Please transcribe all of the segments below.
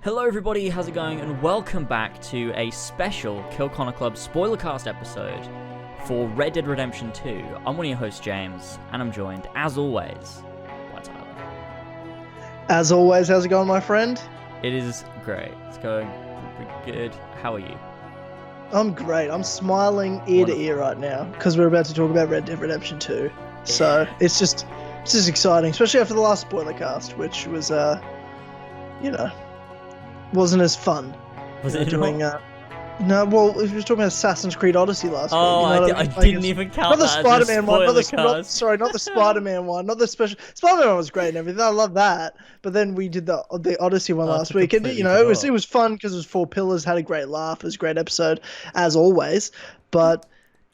Hello everybody, how's it going? And welcome back to a special Kill Connor Club spoilercast episode for Red Dead Redemption 2. I'm one of your hosts, James, and I'm joined, as always, by Tyler. As always, how's it going, my friend? It is great. It's going pretty good. How are you? I'm great. I'm smiling ear to ear right now because we're about to talk about Red Dead Redemption 2. So it's just exciting, especially after the last spoiler cast, which was, wasn't as fun. Was it doing? No, well, we were talking about Assassin's Creed Odyssey last week. I didn't even count that as a spoiler one. Not the Spider-Man one. Not the special. Spider-Man one was great and everything. I love that. But then we did the Odyssey one last week, and it was fun because it was four pillars. Had a great laugh. It was a great episode as always. But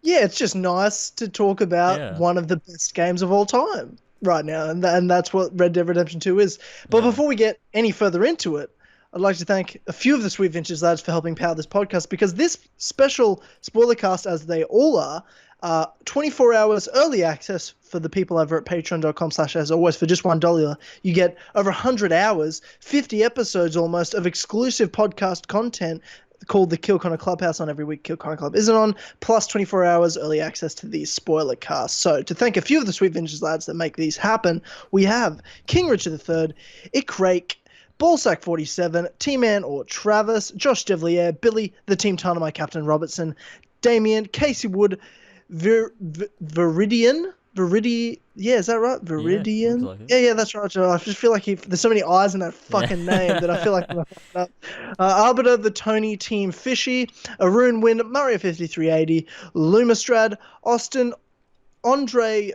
yeah, it's just nice to talk about one of the best games of all time right now, and that's what Red Dead Redemption 2 is. But before we get any further into it, I'd like to thank a few of the Sweet Vintage lads for helping power this podcast, because this special spoiler cast, as they all are, 24 hours early access for the people over at patreon.com/as always. For just $1, you get over 100 hours, 50 episodes almost of exclusive podcast content called the Kill Connor Clubhouse on every week Kill Connor Club isn't on, plus 24 hours early access to these spoiler casts. So to thank a few of the Sweet Vintage lads that make these happen, we have King Richard III, Ikraik, Ballsack47, Tman or Travis, Josh Devillier, Billy, the Team Tynamite Captain Robertson, Damian, Casey Wood, Viridian, yeah, is that right? Viridian? Yeah, that's right. I just feel like there's so many I's in that fucking name that I feel like I'm gonna fuck it up. Arbiter the Tony, Team Fizhy, ArunWyn, Mario 5380, Lumistrad, Austin, Andreu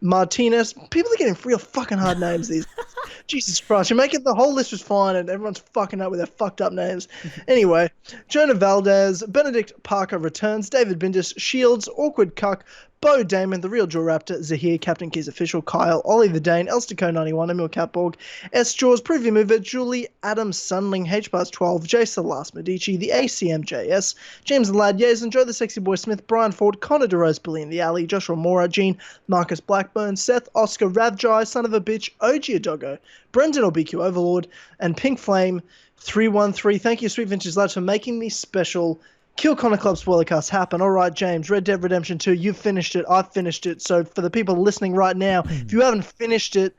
Martinez. People are getting real fucking hard names these days. Jesus Christ, you're making the whole list was fine and everyone's fucking up with their fucked up names. Anyway, Johan Valdez, Benedict Parker returns, David Bindis, ShieldZ, Awkward Cuck, Beau Daman, the Real Jorrator, Zahir, CaptainKeysOfficial, Kyle, OllieTheDane, Elstico91, Emil Katborg, Sjors, Prudhvi Muvva, Julli, Adam Sunling, HBars12, Jason Last Medici, the ACMJS, James Lad, Yazen, Joe the Sexy Boi Smith, Brian Ford, Connor Durose Bully in the Alley, Joshua Mora, Gene, Marcus Blackburn, Seth, Oscar, Ravjai, Son of a Bitch, Ogeaidogo, Brendan or BQ Overlord, and Pink Flame 313. Thank you, Sweet Vintage Lads, for making these special Kill Connor Club spoilercasts happen. All right, James, Red Dead Redemption 2, you've finished it. I've finished it. So for the people listening right now, if you haven't finished it,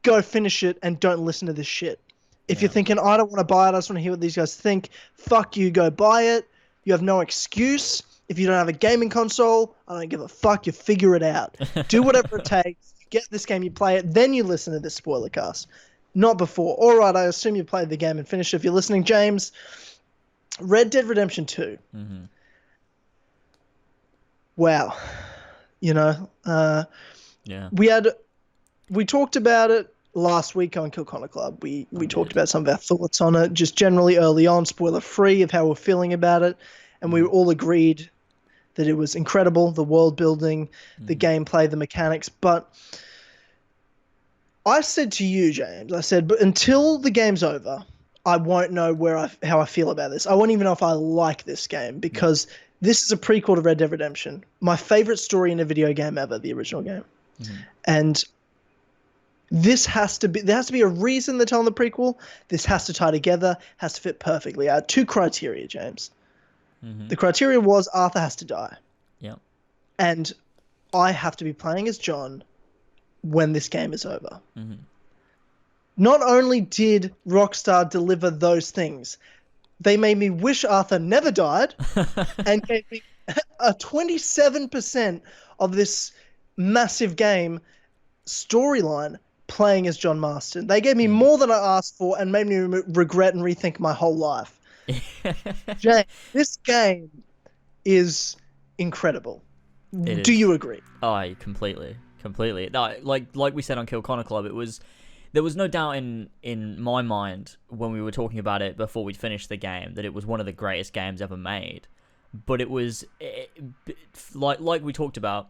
go finish it and don't listen to this shit. If you're thinking, I don't want to buy it, I just want to hear what these guys think, fuck you, go buy it. You have no excuse. If you don't have a gaming console, I don't give a fuck. You figure it out. Do whatever it takes. You get this game, you play it, then you listen to this spoilercast. Not before. All right, I assume you played the game and finished it. If you're listening, James, Red Dead Redemption 2. Mm-hmm. Wow. We talked about it last week on Kill Connor Club. We talked about some of our thoughts on it, just generally early on, spoiler free, of how we're feeling about it. And we all agreed that it was incredible, the world building, the gameplay, the mechanics. But I said to you, James, but until the game's over, I won't know how I feel about this. I won't even know if I like this game, because this is a prequel to Red Dead Redemption. My favorite story in a video game ever, the original game. Mm-hmm. And there has to be a reason they're telling the prequel. This has to tie together, has to fit perfectly. I had two criteria, James. Mm-hmm. The criteria was Arthur has to die. Yeah. And I have to be playing as John when this game is over. Mm-hmm. Not only did Rockstar deliver those things, they made me wish Arthur never died and gave me a 27% of this massive game storyline playing as John Marston. They gave me more than I asked for and made me regret and rethink my whole life. James, this game is incredible. Do you agree? Oh, completely. No, like we said on Kill Connor Club, there was no doubt in my mind when we were talking about it before we'd finished the game that it was one of the greatest games ever made. But it was, like we talked about,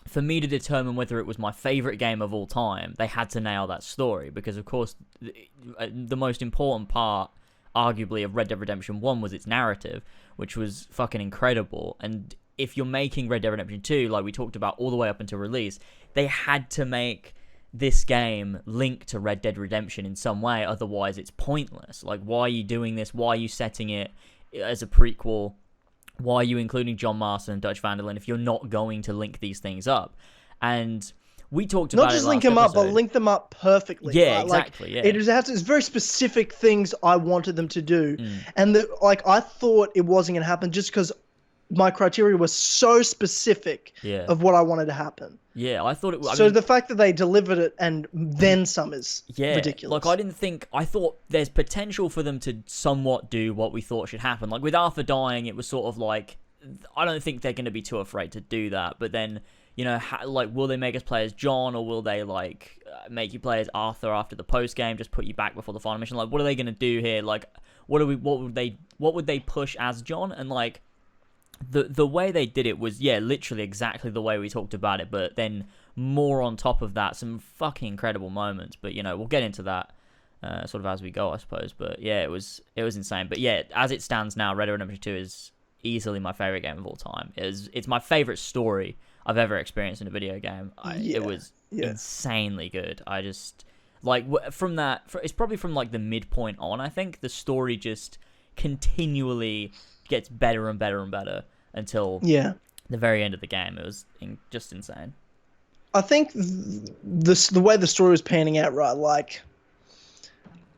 for me to determine whether it was my favourite game of all time, they had to nail that story. Because, of course, the most important part, arguably, of Red Dead Redemption 1 was its narrative, which was fucking incredible. And if you're making Red Dead Redemption 2, like we talked about all the way up until release, they had to make this game link to Red Dead Redemption in some way, otherwise it's pointless. Like, why are you doing this? Why are you setting it as a prequel? Why are you including John Marston and Dutch Van der Linde if you're not going to link these things up? And we talked about not just link them up, but link them up perfectly. Yeah, right? exactly. Like, yeah, it's very specific things I wanted them to do, and I thought it wasn't going to happen just because my criteria was so specific of what I wanted to happen. Yeah, I thought it was. So the fact that they delivered it and then some is ridiculous. Like, I thought there's potential for them to somewhat do what we thought should happen. Like, with Arthur dying, it was sort of like, I don't think they're going to be too afraid to do that. But then, you know, like, will they make us play as John, or will they, like, make you play as Arthur after the post game, just put you back before the final mission? Like, what are they going to do here? Like, what would they push as John? And, like, the way they did it was, literally exactly the way we talked about it, but then more on top of that, some fucking incredible moments. But, you know, we'll get into that sort of as we go, I suppose. But yeah, it was insane. But yeah, as it stands now, Red Dead Redemption 2 is easily my favorite game of all time. It's my favorite story I've ever experienced in a video game. It was insanely good. I just, like, from that, it's probably from, like, the midpoint on, I think, the story just continually gets better and better and better until the very end of the game. It was just insane. I think the way the story was panning out, right, like,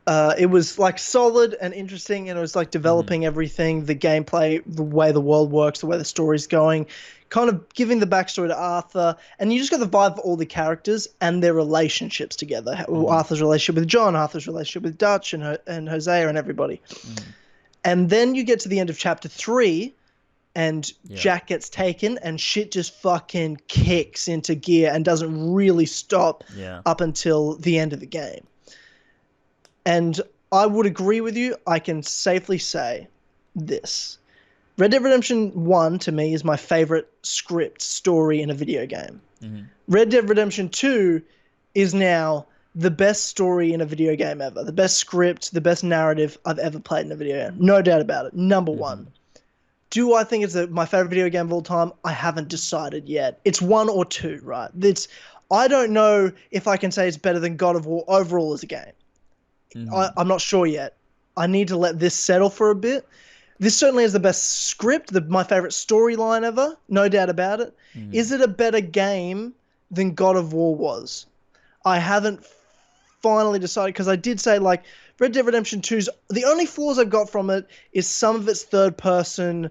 it was, like, solid and interesting, and it was, like, developing everything, the gameplay, the way the world works, the way the story's going, kind of giving the backstory to Arthur, and you just got the vibe of all the characters and their relationships together. Arthur's relationship with John, Arthur's relationship with Dutch and Hosea and everybody. And then you get to the end of chapter 3, and Jack gets taken, and shit just fucking kicks into gear and doesn't really stop up until the end of the game. And I would agree with you. I can safely say this. Red Dead Redemption 1, to me, is my favorite script story in a video game. Red Dead Redemption 2 is now the best story in a video game ever. The best script, the best narrative I've ever played in a video game. No doubt about it. Number one. Do I think it's my favorite video game of all time? I haven't decided yet. It's 1 or 2, right? I don't know if I can say it's better than God of War overall as a game. I'm not sure yet. I need to let this settle for a bit. This certainly is the best script, my favorite storyline ever. No doubt about it. Is it a better game than God of War was? I haven't finally decided, because I did say, like, Red Dead Redemption 2's, the only flaws I've got from it is some of its third-person,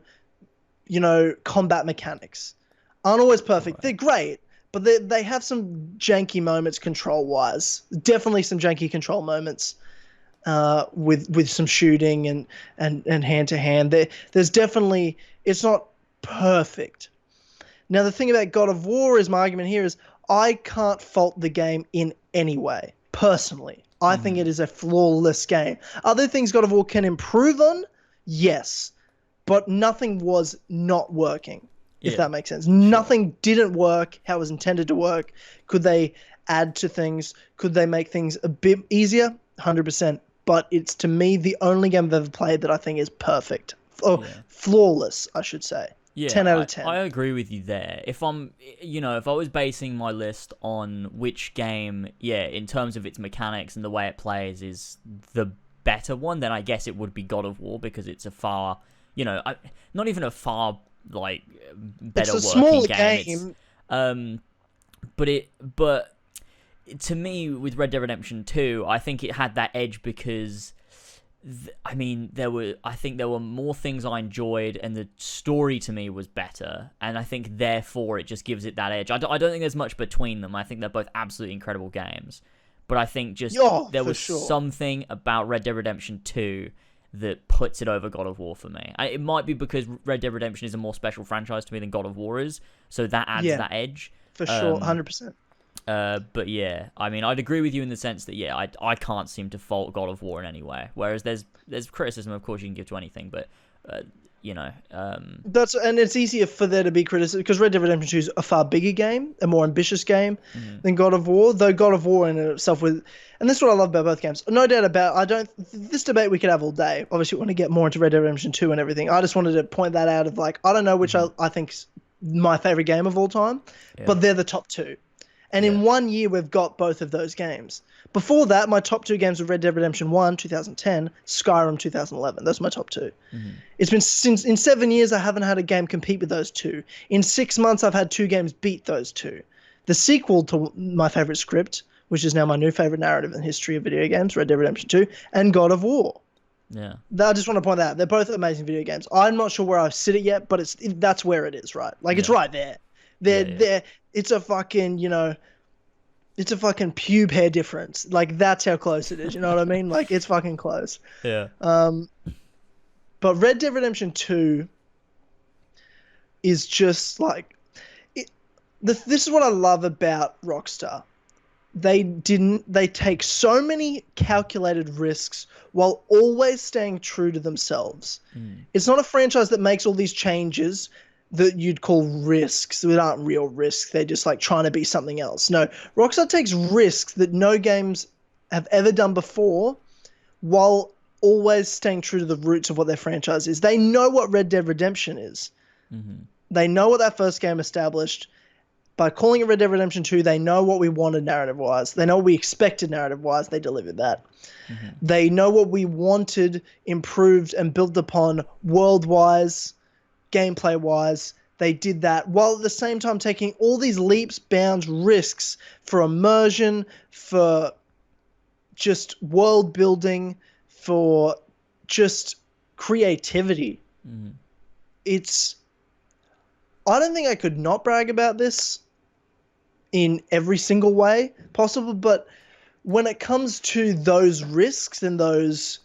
you know, combat mechanics. Aren't always perfect. They're great, but they have some janky moments control-wise. Definitely some janky control moments with some shooting and hand-to-hand. There's definitely, it's not perfect. Now, the thing about God of War is, my argument here is, I can't fault the game in any way, personally. I think it is a flawless game. Other things God of War can improve on, yes, but nothing was not working, if that makes sense. Nothing didn't work how it was intended to work. Could they add to things? Could they make things a bit easier? 100%. But it's, to me, the only game I've ever played that I think is perfect. Flawless, I should say. 10 out of 10. I agree with you there. If I was basing my list on which game, in terms of its mechanics and the way it plays is the better one, then I guess it would be God of War, because it's a far, not even a far, like, better it's a working small game. But to me, with Red Dead Redemption 2, I think it had that edge because there were more things I enjoyed, and the story to me was better, and I think therefore it just gives it that edge. I don't think there's much between them. I think they're both absolutely incredible games, but I think just there was something about Red Dead Redemption 2 that puts it over God of War for me. It might be because Red Dead Redemption is a more special franchise to me than God of War is, so that adds that edge. For sure, 100%. But yeah, I mean, I'd agree with you in the sense that I can't seem to fault God of War in any way. Whereas there's criticism, of course, you can give to anything, but and it's easier for there to be criticism because Red Dead Redemption 2 is a far bigger game, a more ambitious game than God of War. Though God of War in itself and this is what I love about both games. No doubt about. This debate we could have all day. Obviously, we want to get more into Red Dead Redemption 2 and everything. I just wanted to point that out of, like, I don't know which I think's my favorite game of all time, but they're the top two. And in 1 year, we've got both of those games. Before that, my top 2 games were Red Dead Redemption 1, 2010, Skyrim, 2011. Those are my top 2. It's been in 7 years, I haven't had a game compete with those 2. In 6 months, I've had 2 games beat those 2. The sequel to my favorite script, which is now my new favorite narrative in the history of video games, Red Dead Redemption 2, and God of War. Yeah. I just want to point that out. They're both amazing video games. I'm not sure where I sit it yet, but that's where it is, right? Like, it's right there. It's a fucking, it's a fucking pube hair difference. Like, that's how close it is. You know what I mean? Like, it's fucking close. Yeah. But Red Dead Redemption 2 is just like... This is what I love about Rockstar. They take so many calculated risks while always staying true to themselves. It's not a franchise that makes all these changes that you'd call risks that aren't real risks. They're just like trying to be something else. No, Rockstar takes risks that no games have ever done before while always staying true to the roots of what their franchise is. They know what Red Dead Redemption is. They know what that first game established. By calling it Red Dead Redemption 2, they know what we wanted narrative-wise. They know what we expected narrative-wise. They delivered that. They know what we wanted improved and built upon world-wise, gameplay-wise. They did that while at the same time taking all these leaps, bounds, risks for immersion, for just world building, for just creativity. I don't think I could not brag about this in every single way possible, but when it comes to those risks and those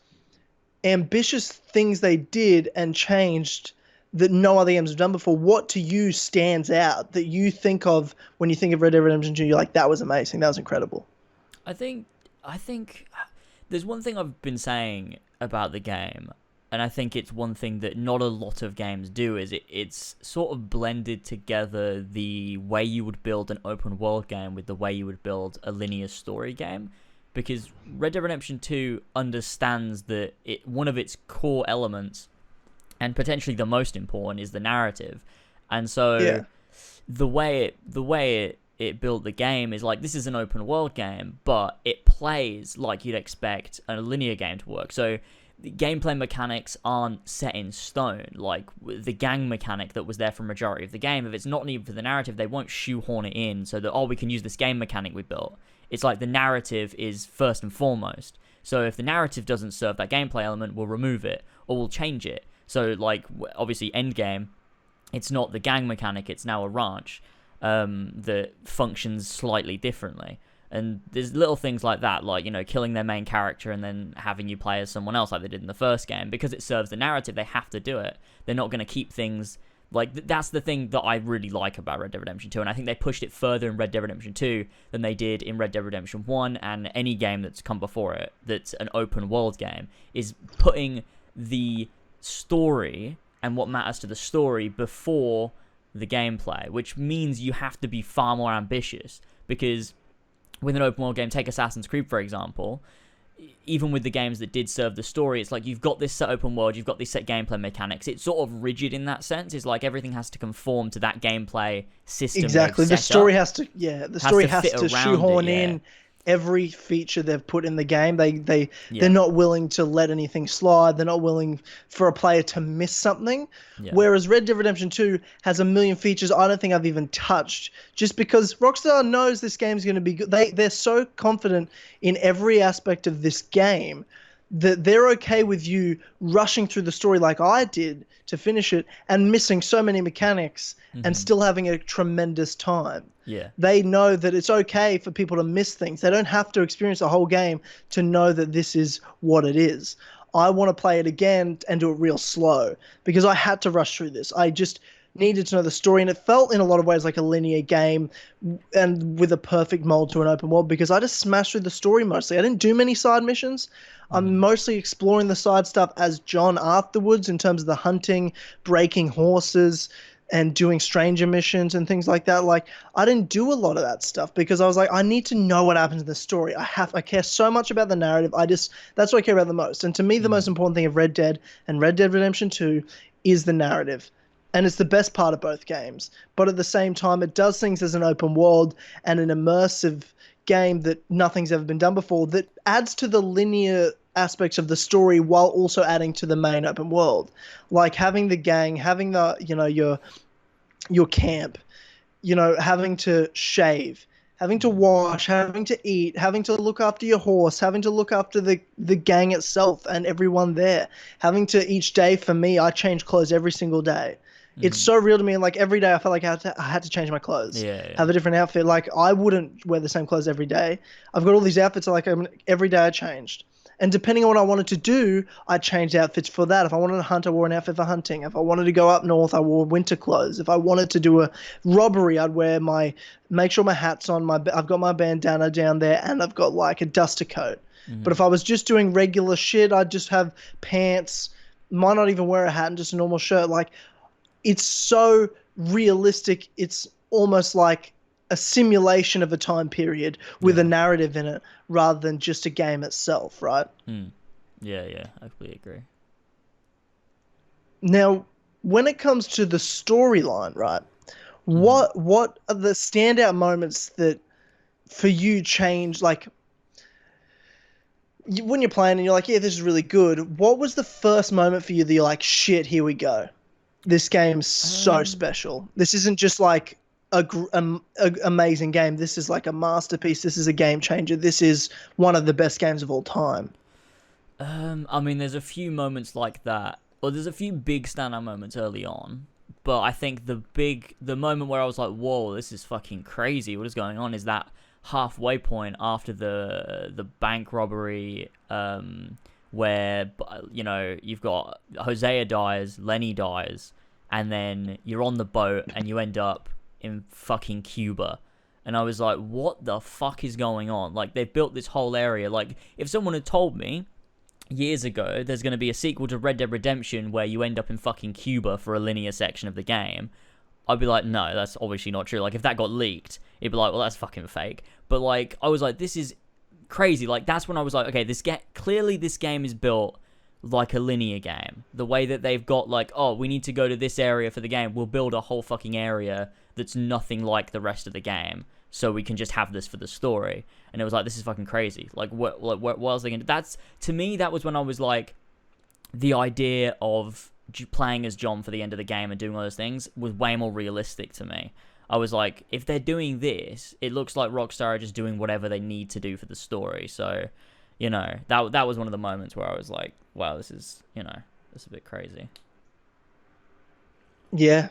ambitious things they did and changed that no other games have done before, what to you stands out that you think of when you think of Red Dead Redemption 2? You're like, that was amazing, that was incredible. I think there's one thing I've been saying about the game, and I think it's one thing that not a lot of games do, is it's sort of blended together the way you would build an open world game with the way you would build a linear story game. Because Red Dead Redemption 2 understands that one of its core elements, and potentially the most important, is the narrative. And so the way it built the game is like, this is an open world game, but it plays like you'd expect a linear game to work. So the gameplay mechanics aren't set in stone. Like the gang mechanic that was there for a majority of the game, if it's not needed for the narrative, they won't shoehorn it in so that, we can use this game mechanic we built. It's like the narrative is first and foremost. So if the narrative doesn't serve that gameplay element, we'll remove it or we'll change it. So like, obviously endgame, it's not the gang mechanic, it's now a ranch that functions slightly differently. And there's little things like that, like, killing their main character and then having you play as someone else like they did in the first game. Because it serves the narrative, they have to do it. They're not going to keep things... Like, that's the thing that I really like about Red Dead Redemption 2, and I think they pushed it further in Red Dead Redemption 2 than they did in Red Dead Redemption 1 and any game that's come before it that's an open world game, is putting the story and what matters to the story before the gameplay, which means you have to be far more ambitious. Because with an open world game, take Assassin's Creed for example, even with the games that did serve the story, it's like you've got this set open world, you've got this set gameplay mechanics. It's sort of rigid in that sense. It's like everything has to conform to that gameplay system. Exactly. The story has to shoehorn in every feature they've put in the game. They're not willing to let anything slide. They're not willing for a player to miss something. Yeah. Whereas Red Dead Redemption 2 has a million features I don't think I've even touched, just because Rockstar knows this game's going to be good. They're so confident in every aspect of this game that they're okay with you rushing through the story like I did to finish it and missing so many mechanics and still having a tremendous time. Yeah. They know that it's okay for people to miss things. They don't have to experience the whole game to know that this is what it is. I want to play it again and do it real slow because I had to rush through this. I just needed to know the story, and it felt in a lot of ways like a linear game and with a perfect mold to an open world because I just smashed through the story mostly. I didn't do many side missions. I'm mostly exploring the side stuff as John afterwards in terms of the hunting, breaking horses, and doing stranger missions and things like that. Like, I didn't do a lot of that stuff because I was like, I need to know what happens in the story. I care so much about the narrative. That's what I care about the most. And to me, the most important thing of Red Dead and Red Dead Redemption 2 is the narrative. and it's the best part of both games. But at the same time, it does things as an open world and an immersive game that nothing's ever been done before, that adds to the linear aspects of the story while also adding to the main open world. Like having the gang, having the, your camp, having to shave, having to wash, having to eat, having to look after your horse, having to look after the gang itself and everyone there. Having to, each day for me, I change clothes every single day. It's so real to me, and like every day I felt like I had to change my clothes. Have a different outfit. Like I wouldn't wear the same clothes every day. I've got all these outfits, like every day I changed. And depending on what I wanted to do, I changed outfits for that. If I wanted to hunt, I wore an outfit for hunting. If I wanted to go up north, I wore winter clothes. If I wanted to do a robbery, I'd make sure my hat's on, I've got my bandana down there, and I've got like a duster coat. But if I was just doing regular shit, I'd just have pants, might not even wear a hat and just a normal shirt. Like, it's so realistic. It's almost like a simulation of a time period with a narrative in it rather than just a game itself, right? Yeah, I completely agree. Now, when it comes to the storyline, right, what are the standout moments that for you change, like, when you're playing and you're like, yeah, this is really good, what was the first moment for you that you're like, shit, here we go? This game's so special. This isn't just like a amazing game. This is like a masterpiece. This is a game changer. This is one of the best games of all time. I mean, there's a few moments like that. Well, there's a few big standout moments early on. But I think the moment where I was like, whoa, this is fucking crazy. What is going on? Is that halfway point after the bank robbery, where, you've got Hosea dies, Lenny dies, and then you're on the boat and you end up in fucking Cuba. And I was like, what the fuck is going on? Like, they've built this whole area. Like, if someone had told me years ago there's going to be a sequel to Red Dead Redemption where you end up in fucking Cuba for a linear section of the game, I'd be like, no, that's obviously not true. Like, if that got leaked, it'd be like, well, that's fucking fake. But, like, I was like, this is crazy. Like, that's when I was like, okay, clearly this game is built like a linear game. The way that they've got, like, oh, we need to go to this area for the game, we'll build a whole fucking area that's nothing like the rest of the game, so we can just have this for the story. And it was like, this is fucking crazy. Like, what else are they gonna do? That's, to me, that was when I was like, the idea of playing as John for the end of the game and doing all those things was way more realistic to me. I was like, if they're doing this, it looks like Rockstar are just doing whatever they need to do for the story. So, that was one of the moments where I was like, wow, this is a bit crazy. Yeah.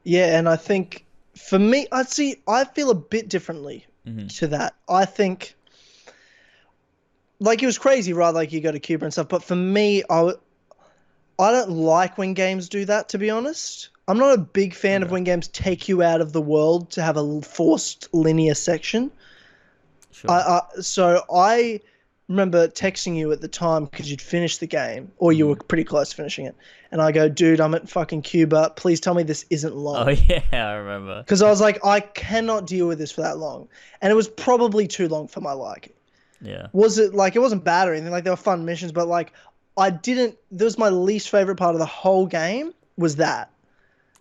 Yeah, and I think, for me, I feel a bit differently to that. I think, like, it was crazy, right? Like, you go to Cuba and stuff. But for me, I don't like when games do that, to be honest. I'm not a big fan of when games take you out of the world to have a forced linear section. Sure. So I remember texting you at the time because you'd finished the game, or you were pretty close to finishing it. And I go, dude, I'm at fucking Cuba. Please tell me this isn't long. Oh, yeah, I remember. Because I was like, I cannot deal with this for that long. And it was probably too long for my liking. Yeah. Was it, like, it wasn't bad or anything. Like, there were fun missions, but, like, that was my least favorite part of the whole game, was that.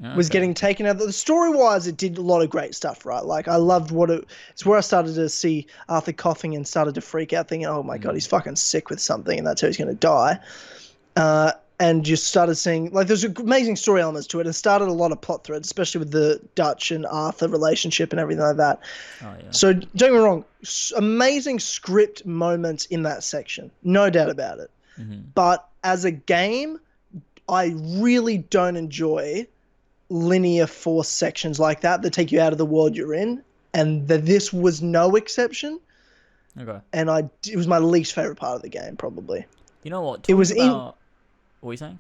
Okay. Was getting taken out. The story-wise, it did a lot of great stuff, right? Like, I loved it's where I started to see Arthur coughing and started to freak out, thinking, oh my God, he's fucking sick with something, and that's how he's going to die. And just started seeing, like, there's amazing story elements to it, and started a lot of plot threads, especially with the Dutch and Arthur relationship and everything like that. Oh, yeah. So, don't get me wrong, amazing script moments in that section, no doubt about it. But as a game, I really don't enjoy linear force sections like that take you out of the world you're in, and this was no exception. Okay. And it was my least favorite part of the game, probably. You know what? What were you saying?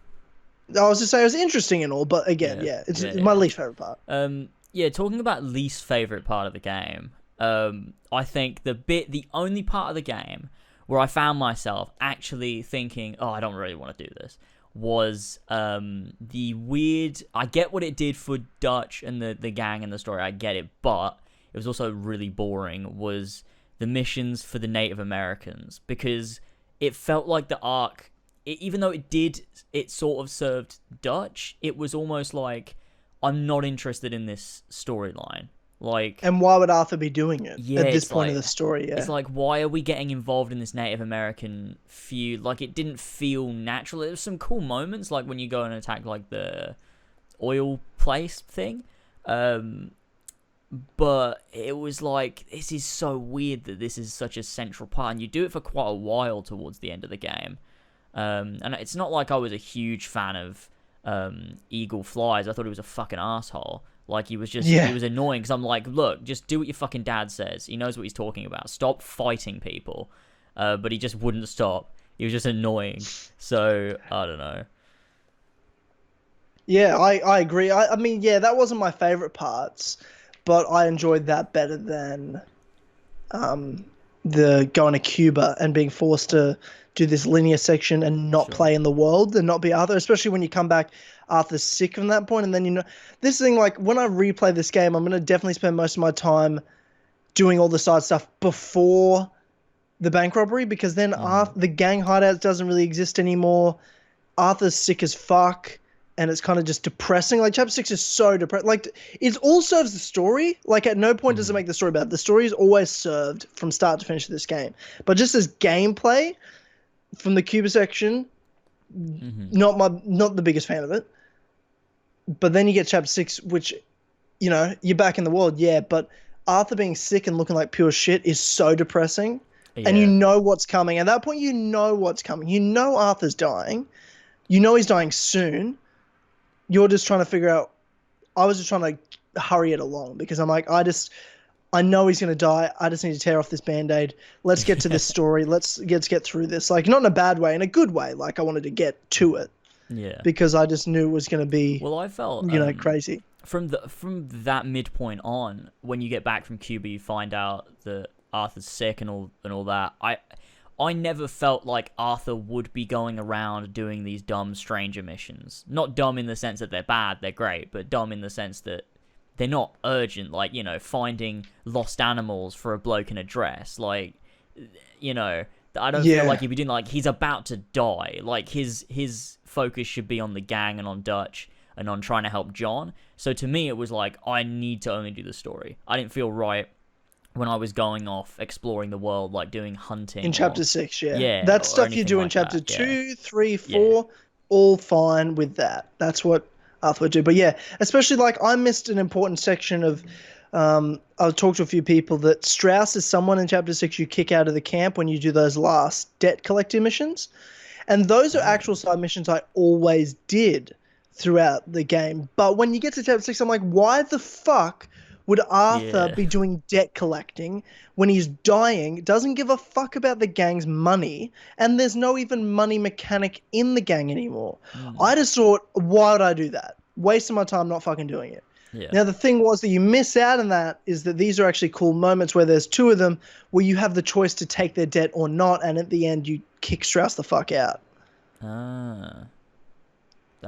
I was just saying it was interesting and all, but again, it's my least favorite part. Talking about least favorite part of the game, I think the only part of the game where I found myself actually thinking, oh, I don't really want to do this, was the weird, I get what it did for Dutch and the gang and the story, I get it, but it was also really boring, was the missions for the Native Americans, because it felt like the arc even though it sort of served Dutch, it was almost like, I'm not interested in this storyline. Like, and why would Arthur be doing it yeah, at this point like, of the story? Yeah, it's like, why are we getting involved in this Native American feud? Like, it didn't feel natural. There was some cool moments, like when you go and attack like the oil place thing, but it was like, this is so weird that this is such a central part, and you do it for quite a while towards the end of the game. And it's not like I was a huge fan of Eagle Flies. I thought he was a fucking asshole. Like, he was just, he was annoying, because I'm like, look, just do what your fucking dad says. He knows what he's talking about. Stop fighting people. But he just wouldn't stop. He was just annoying. So, I don't know. Yeah, I agree. I mean, yeah, that wasn't my favorite parts, but I enjoyed that better than the going to Cuba and being forced to do this linear section and not play in the world and not be Arthur, especially when you come back Arthur's sick from that point. And then, you know, this thing, like, when I replay this game, I'm going to definitely spend most of my time doing all the side stuff before the bank robbery, because then after the gang hideout doesn't really exist anymore. Arthur's sick as fuck, and it's kind of just depressing. Like, chapter 6 is so depressing. Like, it all serves the story. Like, at no point does it make the story bad. The story is always served from start to finish of this game. But just as gameplay, from the Cuba section, not the biggest fan of it. But then you get chapter 6, which, you know, you're back in the world, yeah, but Arthur being sick and looking like pure shit is so depressing. Yeah. And you know what's coming. At that point, you know what's coming. You know Arthur's dying. You know he's dying soon. You're just trying to figure out... I was just trying to hurry it along, because I'm like, I know he's going to die. I just need to tear off this Band-Aid. Let's get to this story. Let's get through this. Like, not in a bad way, in a good way. Like, I wanted to get to it. Yeah. Because I just knew it was going to be, well, I felt, crazy. From that midpoint on, when you get back from Cuba, you find out that Arthur's sick and all that. I never felt like Arthur would be going around doing these dumb stranger missions. Not dumb in the sense that they're bad, they're great, but dumb in the sense that they're not urgent, like, you know, finding lost animals for a bloke in a dress. Like, you know, I don't feel like he'd be doing, like, he's about to die. Like, his focus should be on the gang and on Dutch and on trying to help John. So to me, it was like, I need to only do the story. I didn't feel right when I was going off exploring the world, like doing hunting. In chapter 6, yeah. That stuff you do in chapter 2, 3, 4, all fine with that. That's what Arthur would do. But yeah, especially, like, I missed an important section of... I'll talk to a few people that Strauss is someone in chapter 6 you kick out of the camp when you do those last debt collecting missions. And those are actual side missions I always did throughout the game. But when you get to chapter 6, I'm like, why the fuck would Arthur be doing debt collecting when he's dying, doesn't give a fuck about the gang's money, and there's no even money mechanic in the gang anymore? I just thought, why would I do that? Wasting my time not fucking doing it. Yeah. Now, the thing was that you miss out on that is that these are actually cool moments where there's two of them where you have the choice to take their debt or not, and at the end you kick Strauss the fuck out.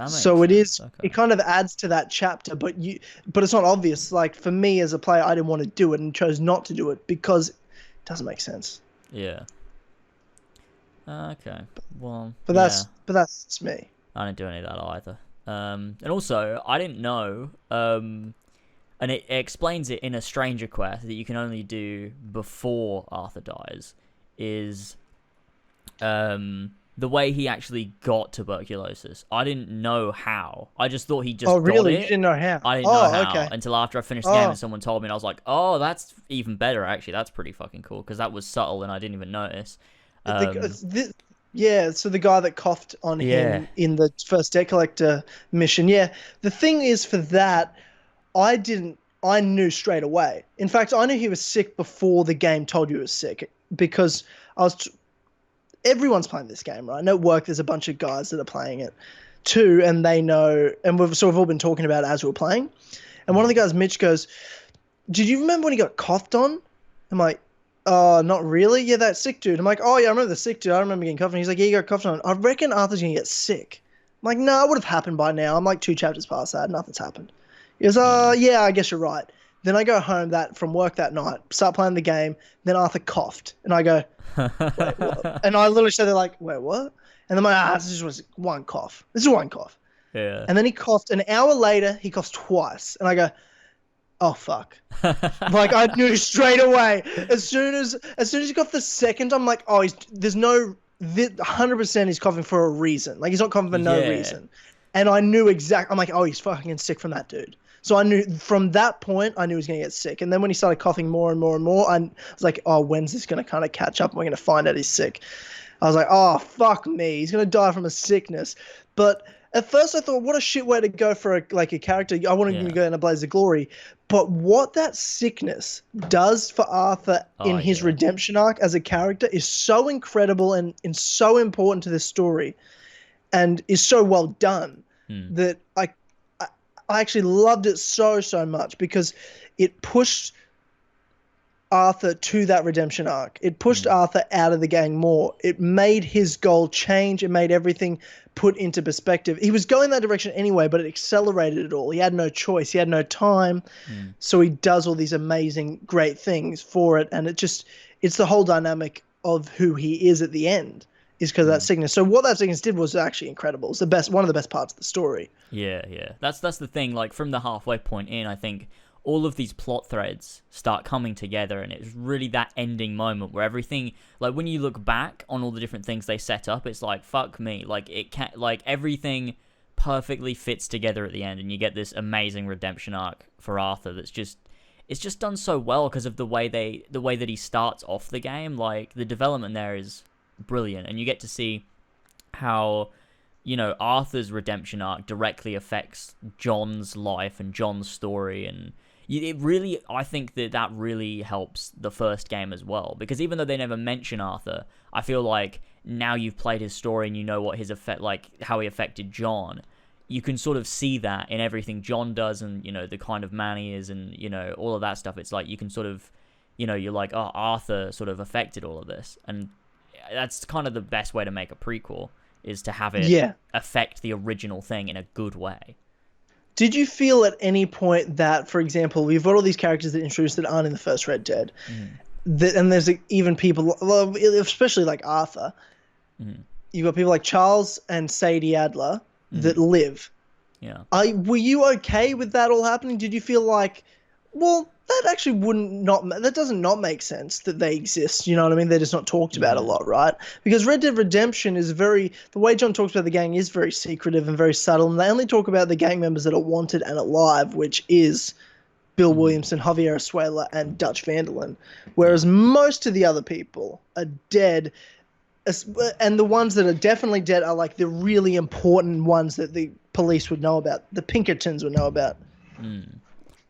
So it is. Okay. It kind of adds to that chapter, but it's not obvious. Like, for me as a player, I didn't want to do it and chose not to do it because it doesn't make sense. Yeah. Okay. Well. But that's just me. I didn't do any of that either. And also, I didn't know. And it explains it in a stranger quest that you can only do before Arthur dies. Is the way he actually got tuberculosis. I didn't know how. I just thought he just got it. Oh, really? You didn't know how? I didn't know how until after I finished the game and someone told me, and I was like, oh, that's even better, actually. That's pretty fucking cool, because that was subtle and I didn't even notice. Yeah, so the guy that coughed on him in the first debt collector mission. Yeah, the thing is, for that, I knew straight away. In fact, I knew he was sick before the game told you he was sick, because everyone's playing this game, right? And at work, there's a bunch of guys that are playing it too, and they know, and we've all been talking about it as we were playing. And one of the guys, Mitch, goes, did you remember when he got coughed on? I'm like, oh, not really. Yeah, that sick dude. I'm like, oh yeah, I remember the sick dude. I remember getting coughed on. He's like, yeah, you got coughed on. I reckon Arthur's going to get sick. I'm like, no, it would have happened by now. I'm like 2 chapters past that. Nothing's happened. He goes, yeah, I guess you're right. Then I go home from work that night, start playing the game. Then Arthur coughed, and I go, wait, what? And I literally said, they're like, wait, what? And then this is just one cough. This is one cough. Yeah. And then he coughed. An hour later, he coughed twice, and I go, oh fuck! Like I knew straight away. As soon as he got the second, I'm like, oh, there's no 100% he's coughing for a reason. Like he's not coughing for no reason. And I knew I'm like, oh, he's fucking sick from that dude. So I knew from that point, I knew he was going to get sick. And then when he started coughing more and more and more, I was like, oh, when's this going to kind of catch up? And we're going to find out he's sick. I was like, oh, fuck me. He's going to die from a sickness. But at first I thought, what a shit way to go for a character. I wanted him to go in a blaze of glory. But what that sickness does for Arthur in his redemption arc as a character is so incredible and so important to this story and is so well done that I actually loved it so much because it pushed Arthur to that redemption arc. It pushed Arthur out of the gang more. It made his goal change. It made everything put into perspective. He was going that direction anyway, but it accelerated it all. He had no choice. He had no time. So he does all these amazing, great things for it. And it's the whole dynamic of who he is at the end is because of that sickness. So what that sickness did was actually incredible. It's one of the best parts of the story. Yeah. That's the thing. Like from the halfway point in, I think all of these plot threads start coming together, and it's really that ending moment where everything, like when you look back on all the different things they set up, it's like, fuck me, like it can't, like everything perfectly fits together at the end, and you get this amazing redemption arc for Arthur it's just done so well because of the way that he starts off the game. Like the development there is brilliant, and you get to see how, you know, Arthur's redemption arc directly affects John's life and John's story, and it really, I think that really helps the first game as well, because even though they never mention Arthur, I feel like now you've played his story and you know what his effect, like how he affected John, you can sort of see that in everything John does, and you know the kind of man he is, and you know all of that stuff. It's like you can sort of, you know, you're like, oh, Arthur sort of affected all of this, and that's kind of the best way to make a prequel, is to have it affect the original thing in a good way. Did you feel at any point that, for example, we've got all these characters that introduced that aren't in the first Red Dead, and there's even people, especially like Arthur, you've got people like Charles and Sadie Adler that live. Yeah. Were you okay with that all happening? Did you feel like, well, that actually that doesn't not make sense that they exist, you know what I mean? They're just not talked about a lot, right? Because Red Dead Redemption is the way John talks about the gang is very secretive and very subtle, and they only talk about the gang members that are wanted and alive, which is Bill Williamson, Javier Escuela, and Dutch Vanderlyn, whereas most of the other people are dead, and the ones that are definitely dead are like the really important ones that the police would know about, the Pinkertons would know about.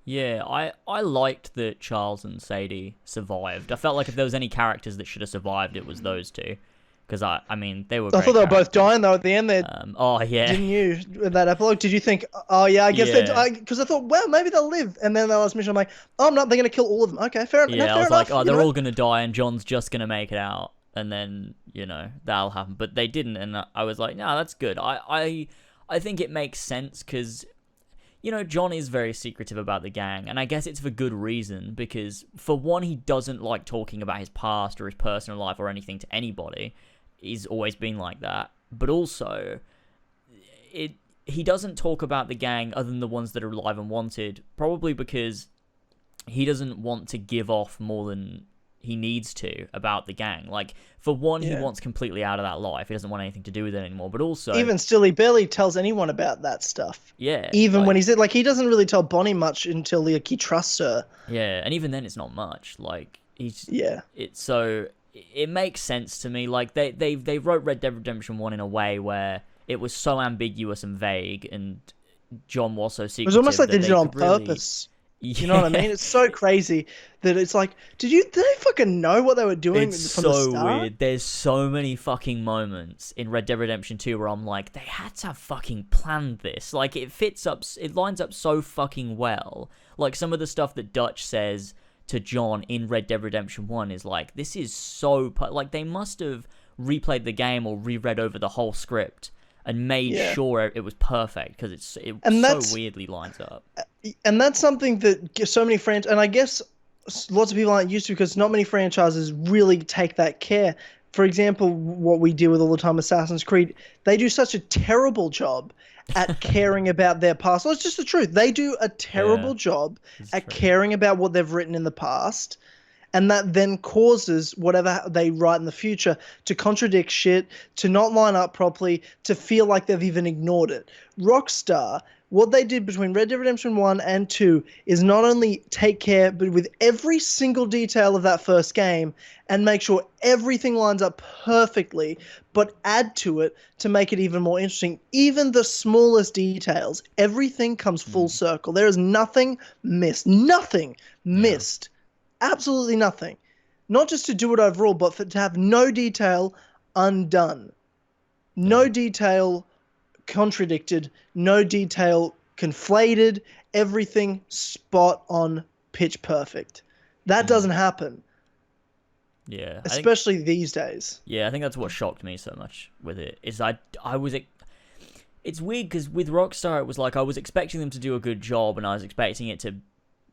Yeah, I liked that Charles and Sadie survived. I felt like if there was any characters that should have survived, it was those two. Because, I mean, they were I thought they were both dying, though, at the end there. Oh, yeah. Didn't you, in that epilogue? Did you think, oh, yeah, I guess because I thought, well, maybe they'll live. And then the last mission, I'm like, oh, no, they're going to kill all of them. Okay, fair enough. Yeah, I was like, oh, they're all going to die, and John's just going to make it out. And then, you know, that'll happen. But they didn't, and I was like, no, that's good. I think it makes sense, because, you know, John is very secretive about the gang, and I guess it's for good reason, because for one, he doesn't like talking about his past or his personal life or anything to anybody. He's always been like that. But also, he doesn't talk about the gang other than the ones that are alive and wanted, probably because he doesn't want to give off more than he needs to about the gang. Like, for one, he wants completely out of that life. He doesn't want anything to do with it anymore. But also, even still, he barely tells anyone about that stuff. Yeah. Even when he's like, he doesn't really tell Bonnie much until like he trusts her. Yeah, and even then, it's not much. Like, he's it makes sense to me. Like, they wrote Red Dead Redemption 1 in a way where it was so ambiguous and vague, and John was so secretive. It was almost like they did it on purpose. You know what I mean? It's so crazy that it's like, did they fucking know what they were doing from the start? It's so weird. There's so many fucking moments in Red Dead Redemption 2 where I'm like, they had to have fucking planned this. Like, it lines up so fucking well. Like, some of the stuff that Dutch says to John in Red Dead Redemption 1 is like, this is so... Like, they must have replayed the game or reread over the whole script and made sure it was perfect because it so weirdly lines up. And that's something that so many and I guess lots of people aren't used to because not many franchises really take that care. For example, what we deal with all the time, Assassin's Creed, they do such a terrible job at caring about their past. Well, it's just the truth. They do a terrible job at caring about what they've written in the past. And that then causes whatever they write in the future to contradict shit, to not line up properly, to feel like they've even ignored it. Rockstar, what they did between Red Dead Redemption 1 and 2 is not only take care, but with every single detail of that first game and make sure everything lines up perfectly, but add to it to make it even more interesting. Even the smallest details, everything comes full circle. There is nothing missed. Nothing missed. Absolutely nothing. Not just to do it overall, but to have no detail undone. No detail contradicted. No detail conflated. Everything spot on, pitch perfect. That doesn't happen. Yeah. Especially these days. Yeah, I think that's what shocked me so much with it. Is I was... It's weird because with Rockstar, it was like I was expecting them to do a good job and I was expecting it to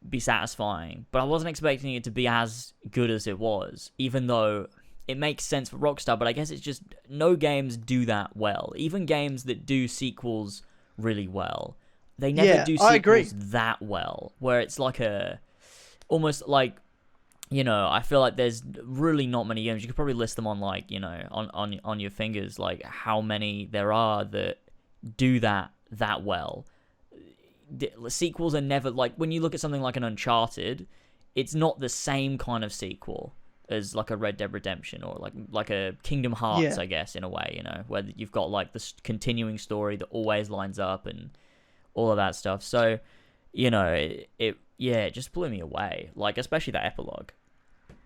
be satisfying, but I wasn't expecting it to be as good as it was, even though it makes sense for Rockstar, but I guess it's just no games do that well. Even games that do sequels really well, they never do sequels that well, where it's like almost like, you know, I feel like there's really not many games. You could probably list them on like, you know, on your fingers, like how many there are that do that well. The sequels are never like when you look at something like an Uncharted, it's not the same kind of sequel as like a Red Dead Redemption or like a Kingdom Hearts, I guess, in a way, you know, where you've got like this continuing story that always lines up and all of that stuff. So, you know, it just blew me away, like especially that epilogue.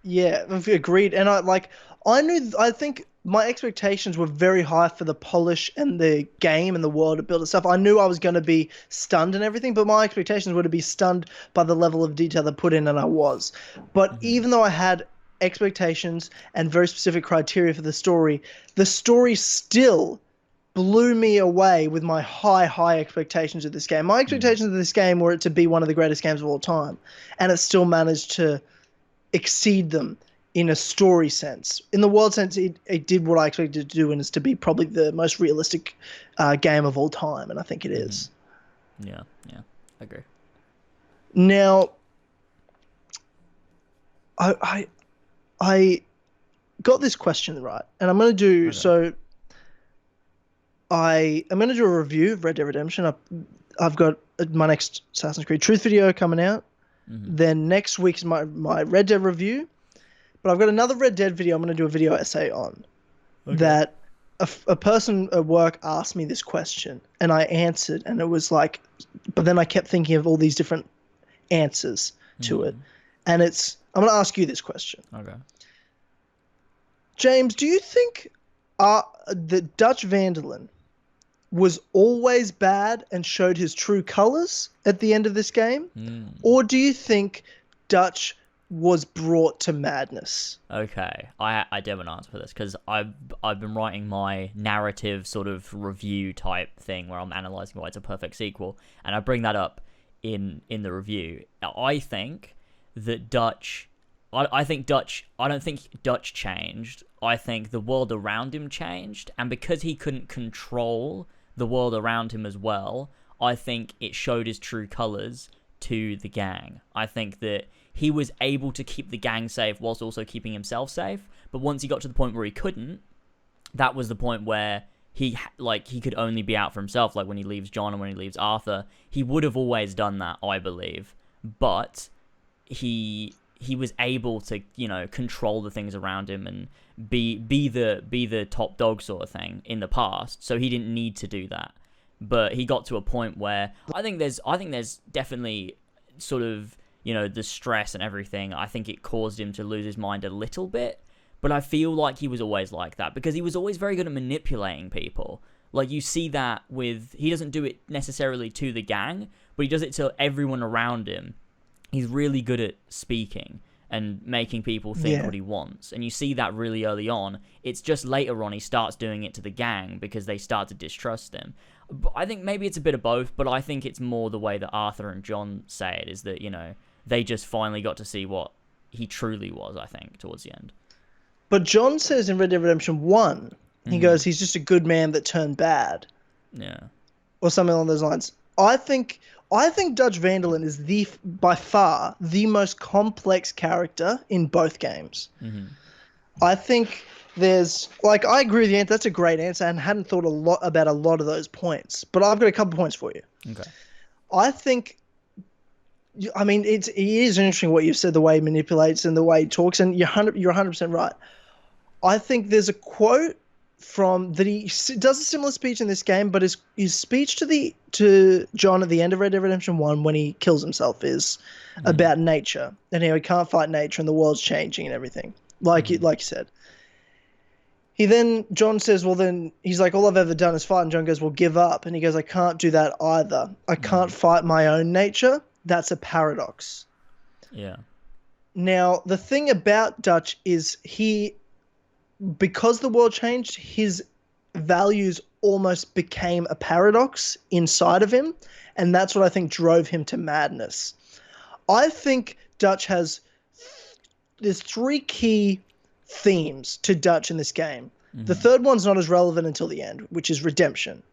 Yeah, agreed. And I think my expectations were very high for the polish and the game and the world of build and stuff. I knew I was going to be stunned and everything, but my expectations were to be stunned by the level of detail they put in, and I was. But even though I had expectations and very specific criteria for the story still blew me away with my high expectations of this game. My expectations of this game were it to be one of the greatest games of all time, and it still managed to exceed them in a story sense. In the world sense, it did what I expected it to do, and is to be probably the most realistic game of all time, and I think it is. Yeah, I agree. Now, I got this question right, and I'm going to do so. I'm going to do a review of Red Dead Redemption. I've got my next Assassin's Creed Truth video coming out. Then next week's my Red Dead review. But I've got another Red Dead video I'm going to do a video essay on. That a person at work asked me this question, and I answered, and it was like, but then I kept thinking of all these different answers to it. And I'm going to ask you this question. Okay. James, do you think that Dutch van der Linde was always bad and showed his true colors at the end of this game? Or do you think Dutch was brought to madness? Okay, I do have an answer for this because I've been writing my narrative sort of review type thing where I'm analyzing why it's a perfect sequel, and I bring that up in the review. I think that Dutch. I don't think Dutch changed. I think the world around him changed, and because he couldn't control the world around him as well, I think it showed his true colors to the gang. I think that he was able to keep the gang safe whilst also keeping himself safe, but once he got to the point where he couldn't, that was the point where he could only be out for himself, like when he leaves John and when he leaves Arthur. He would have always done that, I believe, but he was able to, you know, control the things around him and be the top dog sort of thing in the past. So he didn't need to do that. But he got to a point where I think there's definitely sort of, you know, the stress and everything. I think it caused him to lose his mind a little bit. But I feel like he was always like that because he was always very good at manipulating people. Like you see that he doesn't do it necessarily to the gang, but he does it to everyone around him. He's really good at speaking and making people think what he wants. And you see that really early on. It's just later on he starts doing it to the gang because they start to distrust him. But I think maybe it's a bit of both, but I think it's more the way that Arthur and John say it, is that, you know, they just finally got to see what he truly was, I think, towards the end. But John says in Red Dead Redemption 1, he goes, he's just a good man that turned bad. Yeah. Or something along those lines. I think Dutch van der Linde is by far the most complex character in both games. I think there's, like, I agree with you, that's a great answer, and hadn't thought about a lot of those points. But I've got a couple points for you. Okay. I think, I mean, it is interesting what you've said, the way he manipulates and the way he talks, and you're 100% right. I think there's a quote from that he does a similar speech in this game, but his speech to John at the end of Red Dead Redemption 1 when he kills himself is about nature and how he can't fight nature and the world's changing and everything, like you said. John says, well, then he's like, all I've ever done is fight, and John goes, well, give up. And he goes, I can't do that either. I can't fight my own nature. That's a paradox. Yeah. Now, the thing about Dutch is because the world changed, his values almost became a paradox inside of him, and that's what I think drove him to madness. I think Dutch there's 3 key themes to Dutch in this game. The third one's not as relevant until the end, which is redemption.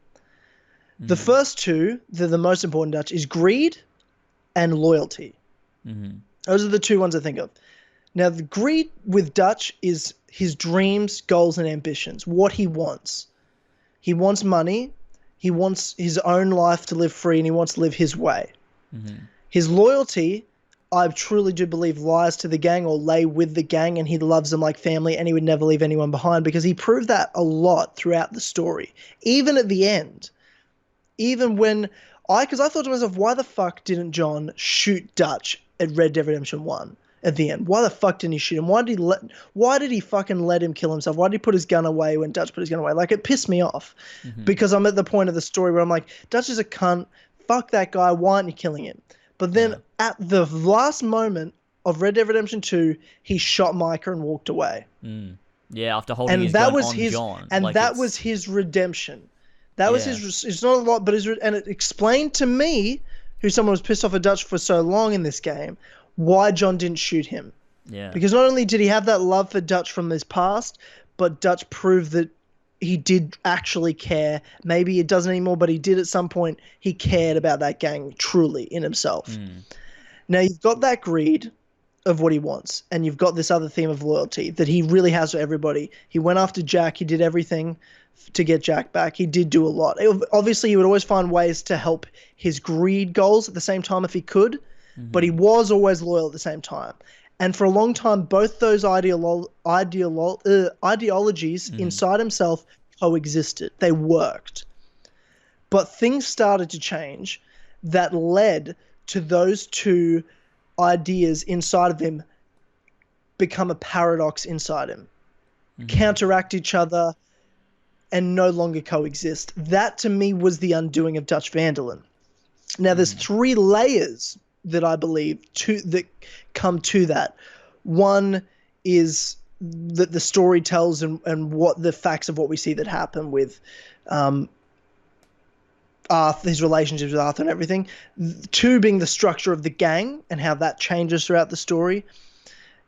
The first 2, the most important Dutch, is greed and loyalty. Those are the 2 ones I think of. Now, the greed with Dutch is his dreams, goals, and ambitions, what he wants. He wants money, he wants his own life to live free, and he wants to live his way. His loyalty, I truly do believe, lies to the gang or lay with the gang, and he loves them like family, and he would never leave anyone behind, because he proved that a lot throughout the story. Even at the end, even when because I thought to myself, why the fuck didn't John shoot Dutch at Red Dead Redemption 1 at the end? Why the fuck didn't he shoot him? Why did he fucking let him kill himself? Why did he put his gun away when Dutch put his gun away? Like, it pissed me off because I'm at the point of the story where I'm like, Dutch is a cunt. Fuck that guy. Why aren't you killing him? But then at the last moment of Red Dead Redemption 2, he shot Micah and walked away. Yeah, after holding his gun on John. And like, that was his redemption. That was his. It's not a lot, but and it explained to me, who someone was pissed off at Dutch for so long in this game, why John didn't shoot him. Yeah. Because not only did he have that love for Dutch from his past, but Dutch proved that he did actually care. Maybe it doesn't anymore, but he did at some point. He cared about that gang truly in himself. Now, you've got that greed of what he wants, and you've got this other theme of loyalty that he really has for everybody. He went after Jack. He did everything to get Jack back. He did do a lot. Obviously, he would always find ways to help his greed goals at the same time if he could, but he was always loyal at the same time. And for a long time, both those ideologies inside himself coexisted. They worked. But things started to change that led to those 2 ideas inside of him become a paradox inside him, counteract each other, and no longer coexist. That, to me, was the undoing of Dutch van der Linde. Now, there's 3 layers that I believe that come to that. One is that the story tells and what the facts of what we see that happen with Arthur, his relationships with Arthur and everything. 2 being the structure of the gang and how that changes throughout the story.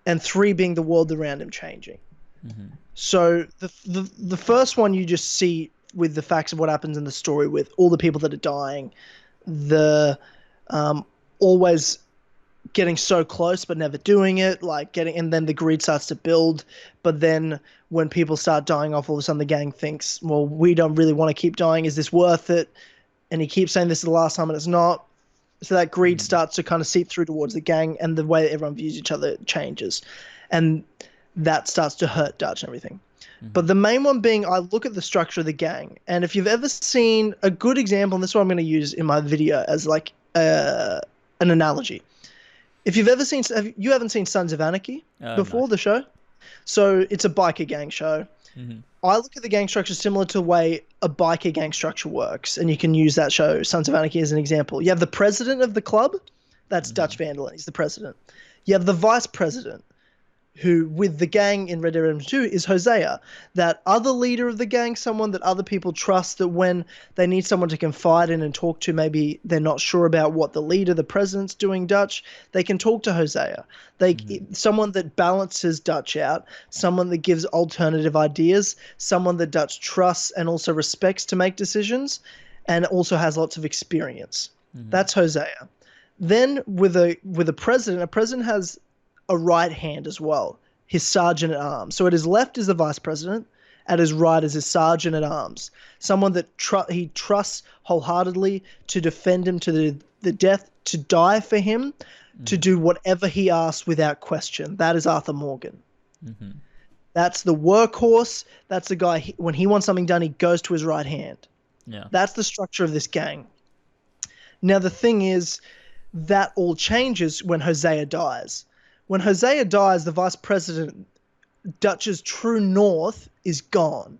And 3 being the world around him changing. So the first one you just see with the facts of what happens in the story with all the people that are dying, the always getting so close but never doing it, and then the greed starts to build. But then when people start dying off, all of a sudden the gang thinks, well, we don't really want to keep dying. Is this worth it? And he keeps saying this is the last time, and it's not. So that greed starts to kind of seep through towards the gang, and the way that everyone views each other changes. And that starts to hurt Dutch and everything. But the main one being, I look at the structure of the gang, and if you've ever seen a good example, and this is what I'm going to use in my video as like an analogy. If you've ever seen, you haven't seen Sons of Anarchy before, no. The show? So it's a biker gang show. I look at the gang structure similar to the way a biker gang structure works, and you can use that show, Sons of Anarchy, as an example. You have the president of the club, that's Dutch van der Linde, he's the president. You have the vice president, who with the gang in Red Dead Redemption 2 is Hosea, that other leader of the gang, someone that other people trust, that when they need someone to confide in and talk to, maybe they're not sure about what the leader, the president's doing, Dutch, they can talk to Hosea. Someone that balances Dutch out, someone that gives alternative ideas, someone that Dutch trusts and also respects to make decisions, and also has lots of experience. That's Hosea. Then with a president has a right hand as well, his sergeant at arms. So at his left is the vice president, at his right is his sergeant at arms, someone that he trusts wholeheartedly to defend him to the death, to die for him, to do whatever he asks without question. That is Arthur Morgan. That's the workhorse. That's the guy, when he wants something done, he goes to his right hand. Yeah. That's the structure of this gang. Now the thing is, that all changes when Hosea dies. When Hosea dies, the vice president, Dutch's true north, is gone.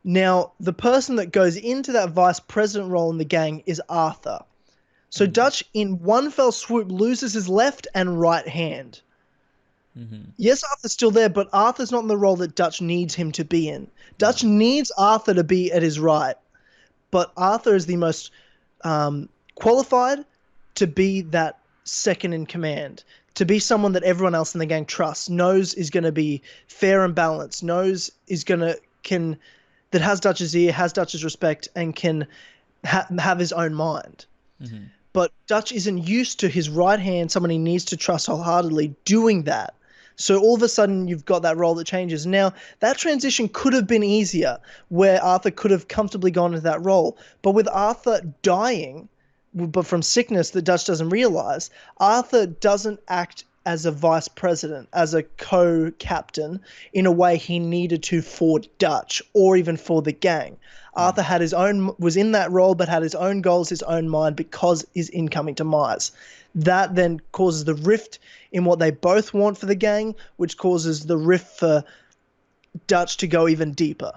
Now, the person that goes into that vice president role in the gang is Arthur. So Dutch, in one fell swoop, loses his left and right hand. Yes, Arthur's still there, but Arthur's not in the role that Dutch needs him to be in. Dutch needs Arthur to be at his right, but Arthur is the most qualified to be that second in command, to be someone that everyone else in the gang trusts, knows is going to be fair and balanced, knows is going to that has Dutch's ear, has Dutch's respect, and can have his own mind. But Dutch isn't used to his right hand, someone he needs to trust wholeheartedly, doing that. So all of a sudden you've got that role that changes. Now, that transition could have been easier, where Arthur could have comfortably gone into that role. But with Arthur dying, but from sickness that Dutch doesn't realize, Arthur doesn't act as a vice president, as a co-captain, in a way he needed to for Dutch or even for the gang. Arthur had was in that role, but had his own goals, his own mind, because his incoming demise. That then causes the rift in what they both want for the gang, which causes the rift for Dutch to go even deeper.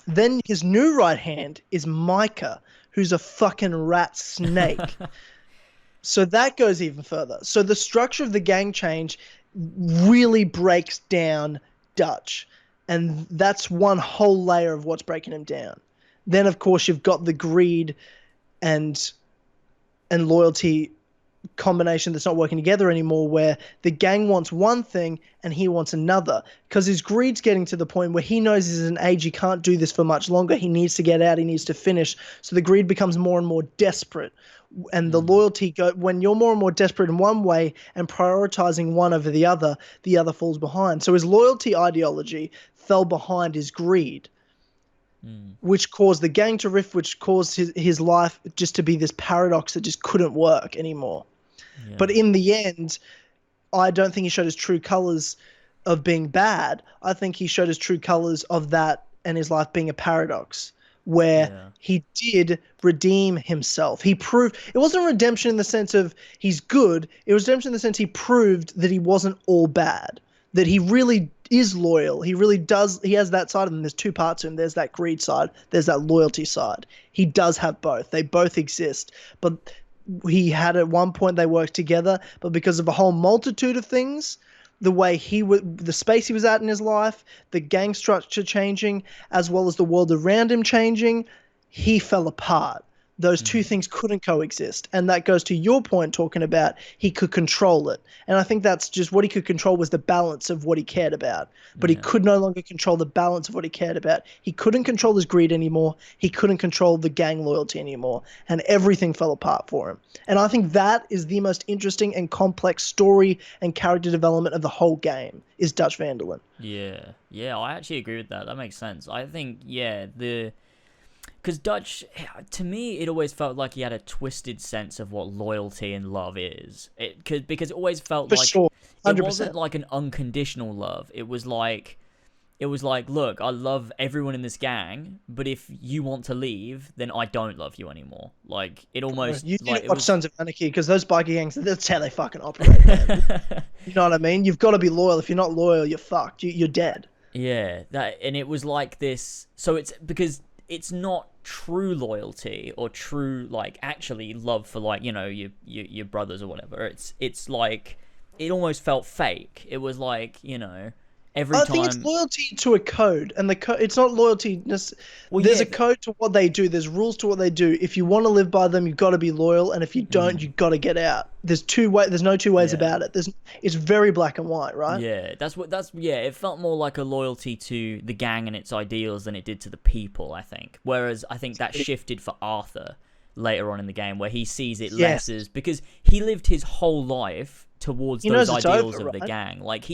Then his new right hand is Micah, who's a fucking rat snake. So that goes even further. So the structure of the gang change really breaks down Dutch. And that's one whole layer of what's breaking him down. Then, of course, you've got the greed and loyalty combination that's not working together anymore, where the gang wants one thing and he wants another, because his greed's getting to the point where he knows he's at an age he can't do this for much longer. He needs to get out, he needs to finish. So the greed becomes more and more desperate, and the loyalty when you're more and more desperate in one way and prioritizing one over the other falls behind. So his loyalty ideology fell behind his greed, which caused the gang to rift, which caused his life just to be this paradox that just couldn't work anymore. But in the end, I don't think he showed his true colors of being bad. I think he showed his true colors of that and his life being a paradox, where he did redeem himself. He proved it wasn't redemption in the sense of he's good. It was redemption in the sense he proved that he wasn't all bad, that he really is loyal. He really does. He has that side of him. There's two parts to him. There's that greed side. There's that loyalty side. He does have both. They both exist. But he had at one point they worked together, but because of a whole multitude of things, the way the space he was at in his life, the gang structure changing, as well as the world around him changing, he fell apart. Those two things couldn't coexist. And that goes to your point talking about he could control it. And I think that's just what he could control was the balance of what he cared about. But he could no longer control the balance of what he cared about. He couldn't control his greed anymore. He couldn't control the gang loyalty anymore. And everything fell apart for him. And I think that is the most interesting and complex story and character development of the whole game, is Dutch van der Linde. Yeah, I actually agree with that. That makes sense. I think, because Dutch, to me, it always felt like he had a twisted sense of what loyalty and love is. Because it always felt For like sure. 100%. It wasn't like an unconditional love. It was like, look, I love everyone in this gang, but if you want to leave, then I don't love you anymore. Like, it almost... You like, didn't watch Sons of Anarchy, because those biker gangs, that's how they fucking operate, man. You know what I mean? You've got to be loyal. If you're not loyal, you're fucked. You're dead. Yeah, and it was like this... So it's... Because it's not true loyalty or true, like, actually love for, like, you know, your brothers or whatever. It's like... it almost felt fake. It was like, you know, every I time. think it's loyalty to a code, and it's not loyalty. Well, There's yeah, a code to what they do. There's rules to what they do. If you want to live by them, you've got to be loyal, and if you don't, you've got to get out. There's no two ways about it. It's very black and white, right? Yeah, it felt more like a loyalty to the gang and its ideals than it did to the people, I think. Whereas I think that shifted for Arthur later on in the game, where he sees it less as, because he lived his whole life towards those ideals of the gang. Like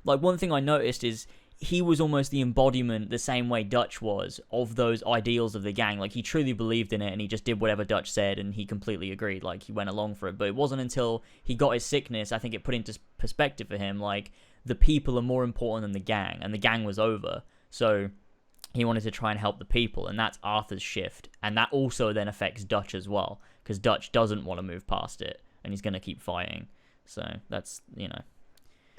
one thing I noticed is he was almost the embodiment, the same way Dutch was, of those ideals of the gang. Like, he truly believed in it, and he just did whatever Dutch said, and he completely agreed. Like, he went along for it. But it wasn't until he got his sickness, I think it put into perspective for him, like, the people are more important than the gang, and the gang was over. So he wanted to try and help the people, and that's Arthur's shift. And that also then affects Dutch as well, because Dutch doesn't want to move past it, and he's going to keep fighting. So that's, you know.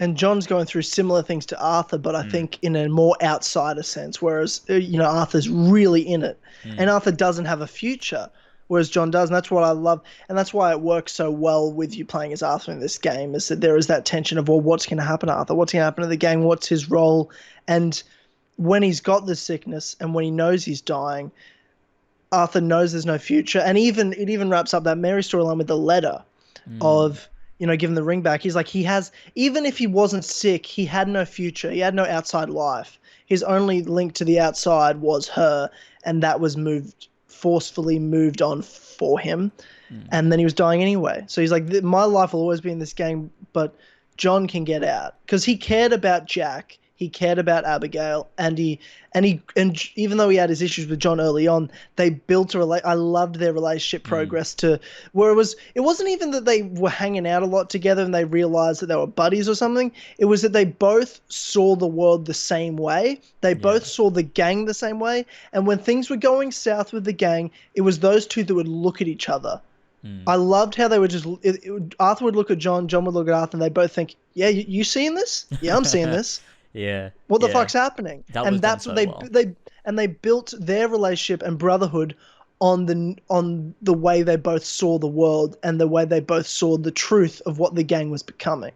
And John's going through similar things to Arthur, but I think in a more outsider sense, whereas, you know, Arthur's really in it. And Arthur doesn't have a future, whereas John does. And that's what I love. And that's why it works so well with you playing as Arthur in this game, is that there is that tension of, well, what's going to happen to Arthur? What's going to happen to the gang? What's his role? And when he's got this sickness and when he knows he's dying, Arthur knows there's no future. And it even wraps up that Mary storyline with the letter of, you know, giving the ring back. He's like, even if he wasn't sick, he had no future. He had no outside life. His only link to the outside was her, and that was forcefully moved on for him. And then he was dying anyway. So he's like, my life will always be in this game, but John can get out. Because he cared about Jack. He cared about Abigail, and even though he had his issues with John early on, they built I loved their relationship progress to where it wasn't even that they were hanging out a lot together and they realized that they were buddies or something. It was that they both saw the world the same way. They both saw the gang the same way. And when things were going south with the gang, it was those two that would look at each other. I loved how they would just Arthur would look at John would look at Arthur, and they both think, yeah, you seeing this? Yeah, I'm seeing this. Yeah. What the fuck's happening? And that's what they built their relationship and brotherhood on the way they both saw the world and the way they both saw the truth of what the gang was becoming,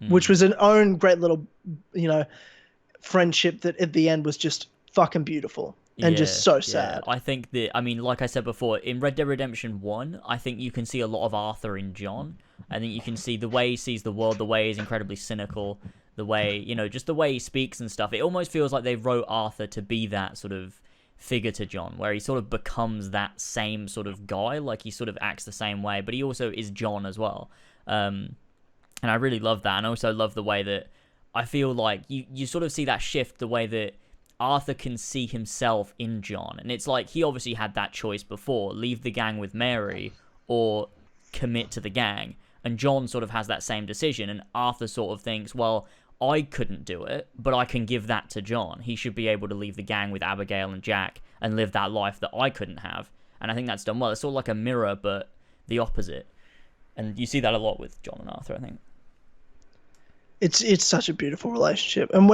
which was an own great little, you know, friendship that at the end was just fucking beautiful and just so sad. I think like I said before, in Red Dead Redemption 1, I think you can see a lot of Arthur in John. I think you can see the way he sees the world, the way he's incredibly cynical, the way, you know, just the way he speaks and stuff. It almost feels like they wrote Arthur to be that sort of figure to John, where he sort of becomes that same sort of guy, like he sort of acts the same way, but he also is John as well. And I really love that. And I also love the way that I feel like you sort of see that shift, the way that Arthur can see himself in John. And it's like he obviously had that choice before, leave the gang with Mary or commit to the gang. And John sort of has that same decision, and Arthur sort of thinks, well, I couldn't do it, but I can give that to John. He should be able to leave the gang with Abigail and Jack and live that life that I couldn't have. And I think that's done well. It's sort of like a mirror, but the opposite. And you see that a lot with John and Arthur, I think. It's such a beautiful relationship. And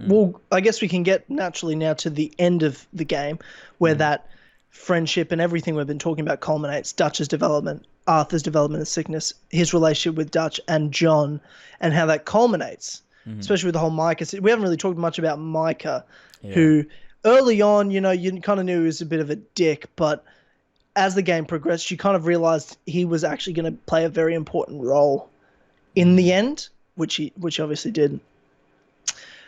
well, I guess we can get naturally now to the end of the game, where that friendship and everything we've been talking about culminates. Dutch's development, Arthur's development of sickness, his relationship with Dutch and John, and how that culminates, especially with the whole Micah. We haven't really talked much about Micah, who early on, you know, you kind of knew he was a bit of a dick, but as the game progressed, you kind of realized he was actually going to play a very important role in the end, which he obviously did.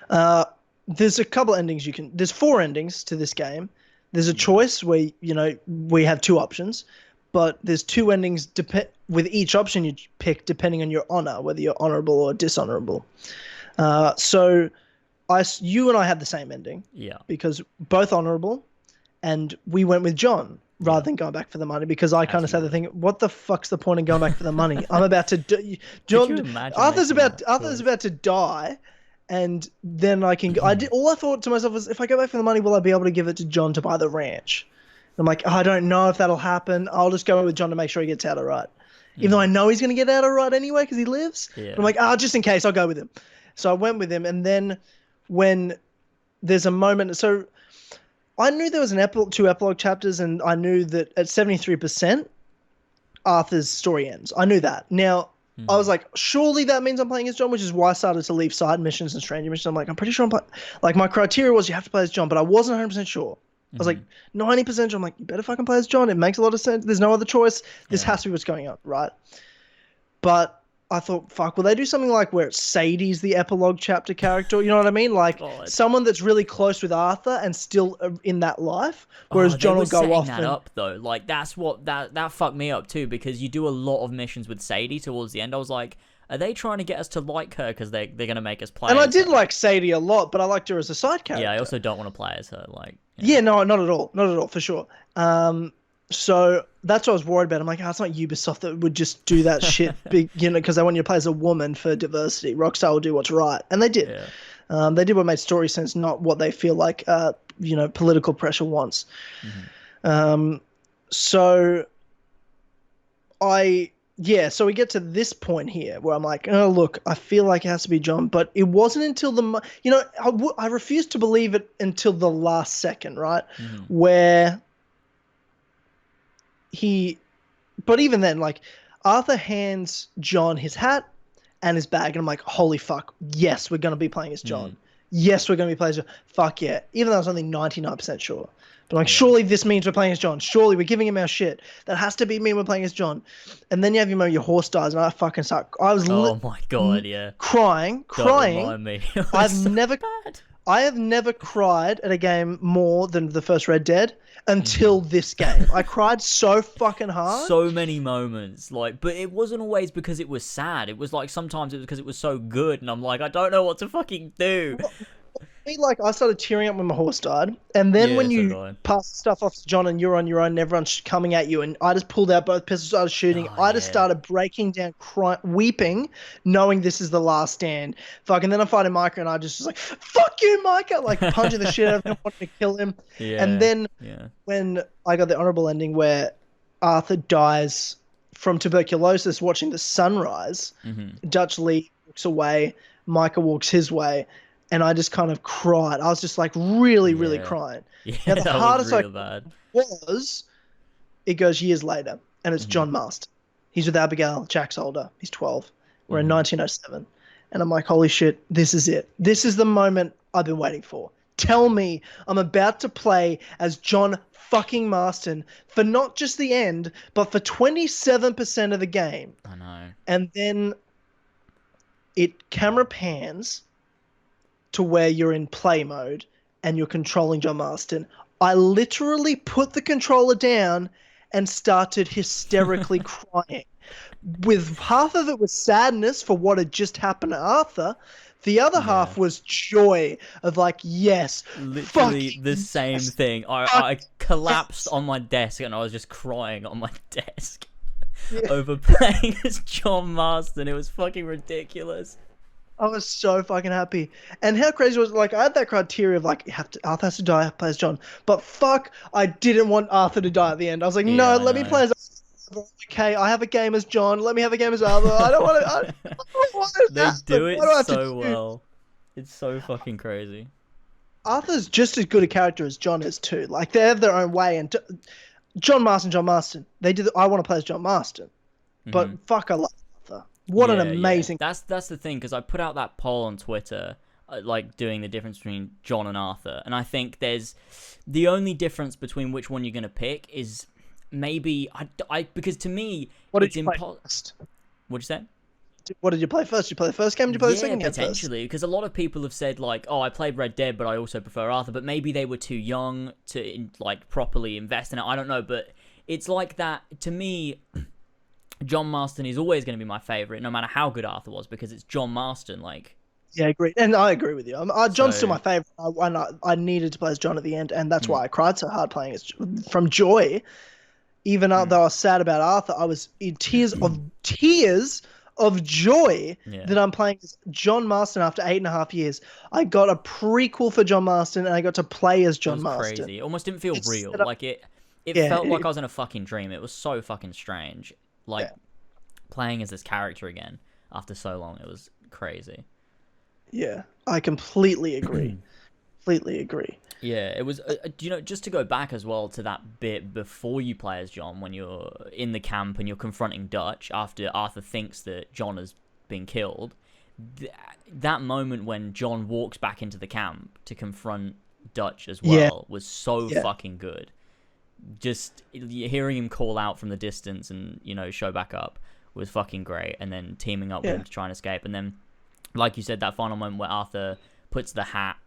There's a couple endings there's 4 endings to this game. There's a choice where, you know, we have 2 options, but there's 2 endings with each option you pick depending on your honor, whether you're honorable or dishonorable. So you and I had the same ending. Yeah. Because both honorable, and we went with John rather than going back for the money, because I kind of said the thing, what the fuck's the point in going back for the money? I'm about to Arthur's about to die. And then I can. All I thought to myself was, if I go back for the money, will I be able to give it to John to buy the ranch? And I'm like, I don't know if that'll happen. I'll just go with John to make sure he gets out all right. Even though I know he's going to get out all right anyway because he lives. Yeah. But I'm like, just in case, I'll go with him. So I went with him. And then when there's a moment, so I knew there was 2 epilogue chapters, and I knew that at 73%, Arthur's story ends. I knew that. Now, I was like, surely that means I'm playing as John, which is why I started to leave side missions and stranger missions. I'm like, I'm pretty sure I'm playing. Like, my criteria was you have to play as John, but I wasn't 100% sure. I was like 90% sure. I'm like, you better fucking play as John. It makes a lot of sense. There's no other choice. This has to be what's going on, right? But I thought, fuck, will they do something like where Sadie's the epilogue chapter character? You know what I mean? Like someone that's really close with Arthur and still in that life, whereas John will go off. That up though, like that's what that fucked me up too, because you do a lot of missions with Sadie towards the end. I was like, are they trying to get us to like her because they're gonna make us play? And I did like Sadie a lot, but I liked her as a side character. Yeah, I also don't want to play as her. Like, yeah, no, not at all, for sure. So that's what I was worried about. I'm like, it's not Ubisoft that would just do that shit, because they want you to play as a woman for diversity. Rockstar will do what's right, and they did. Yeah. They did what made story sense, not what they feel like, political pressure wants. So we get to this point here where I'm like, oh, look, I feel like it has to be John, but it wasn't until I refused to believe it until the last second, right? Where but even then, like, Arthur hands John his hat and his bag, and I'm like, holy fuck, yes, we're going to be playing as John. Yes, we're going to be playing as John. Fuck yeah. Even though I was only 99% sure. But I'm like, surely this means we're playing as John. Surely we're giving him our shit. That has to mean we're playing as John. And then you have your horse dies, and I fucking suck. I was oh my god, yeah. Crying. Don't remind me. I have never cried at a game more than the first Red Dead until this game. I cried so fucking hard. So many moments, but it wasn't always because it was sad. It was like sometimes it was because it was so good, and I'm like, I don't know what to fucking do. Like, I started tearing up when my horse died, and then when you pass stuff off to John and you're on your own and everyone's coming at you, and I just pulled out both pistols, started shooting. I just started breaking down, weeping, knowing this is the last stand. And then I'm fighting Micah, and I just was like, fuck you, Micah, like punching the shit out of him, wanting to kill him. And then when I got the honorable ending where Arthur dies from tuberculosis watching the sunrise, Dutch Lee walks away, Micah walks his way, and I just kind of cried. I was just like really, really crying. Yeah, now, the hardest was, it goes years later, and it's John Marston. He's with Abigail, Jack's older. He's 12. We're in 1907. And I'm like, holy shit, this is it. This is the moment I've been waiting for. Tell me I'm about to play as John fucking Marston for not just the end, but for 27% of the game. I know. And then camera pans to where you're in play mode and you're controlling John Marston. I literally put the controller down and started hysterically crying. With half of it was sadness for what had just happened to Arthur. The other half was joy of like, yes. Literally the same thing. I collapsed on my desk and I was just crying on my desk over playing as John Marston. It was fucking ridiculous. I was so fucking happy. And how crazy was it? Like, I had that criteria of like, Arthur has to die, play as John. But fuck, I didn't want Arthur to die at the end. I was like, no, let me play as Arthur. Okay, I have a game as John. Let me have a game as Arthur. I don't want to. They do it so well. It's so fucking crazy. Arthur's just as good a character as John is too. Like, they have their own way. And John Marston. They did. I want to play as John Marston. But fuck, I love Arthur. What an amazing... That's the thing, because I put out that poll on Twitter, like, doing the difference between John and Arthur, and I think there's... The only difference between which one you're going to pick is maybe... because to me, it's impossible... What'd you say? What did you play first? Did you play the first game? Did you play the second game first? Potentially, because a lot of people have said, like, oh, I played Red Dead, but I also prefer Arthur, but maybe they were too young to, like, properly invest in it. I don't know, but it's like that, to me... John Marston is always going to be my favourite, no matter how good Arthur was, because it's John Marston, like... Yeah, agreed. And I agree with you. John's still my favourite. I needed to play as John at the end, and that's why I cried so hard playing as from joy. Even though I was sad about Arthur, I was in tears of joy that I'm playing as John Marston after 8.5 years. I got a prequel for John Marston, and I got to play as John Marston. Crazy. It almost didn't feel real. Like, it felt like I was in a fucking dream. It was so fucking strange. Like, playing as this character again after so long, it was crazy. Yeah, I completely agree. completely agree. Yeah, it was. Just to go back as well to that bit before you play as John, when you're in the camp and you're confronting Dutch after Arthur thinks that John has been killed. That moment when John walks back into the camp to confront Dutch as well was so fucking good. Just hearing him call out from the distance and show back up was fucking great, and then teaming up with him to try and escape, and then like you said, that final moment where Arthur puts the hat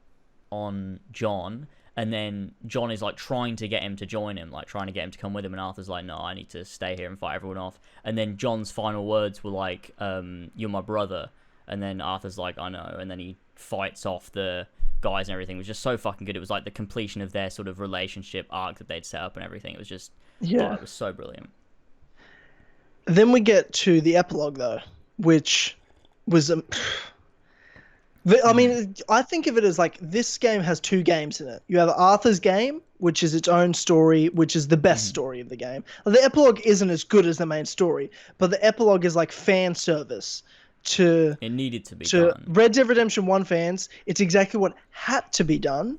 on John, and then John is like trying to get him to join him, like trying to get him to come with him, and Arthur's like, no, I need to stay here and fight everyone off. And then John's final words were like, you're my brother. And then Arthur's like, I know. And then he fights off the guys and everything. It was just so fucking good. It was like the completion of their sort of relationship arc that they'd set up and everything. It was just, it was so brilliant. Then we get to the epilogue, though, which was... I mean, I think of it as like this game has two games in it. You have Arthur's game, which is its own story, which is the best story of the game. The epilogue isn't as good as the main story, but the epilogue is like fan service to... It needed to be done. Red Dead Redemption 1 fans, it's exactly what had to be done,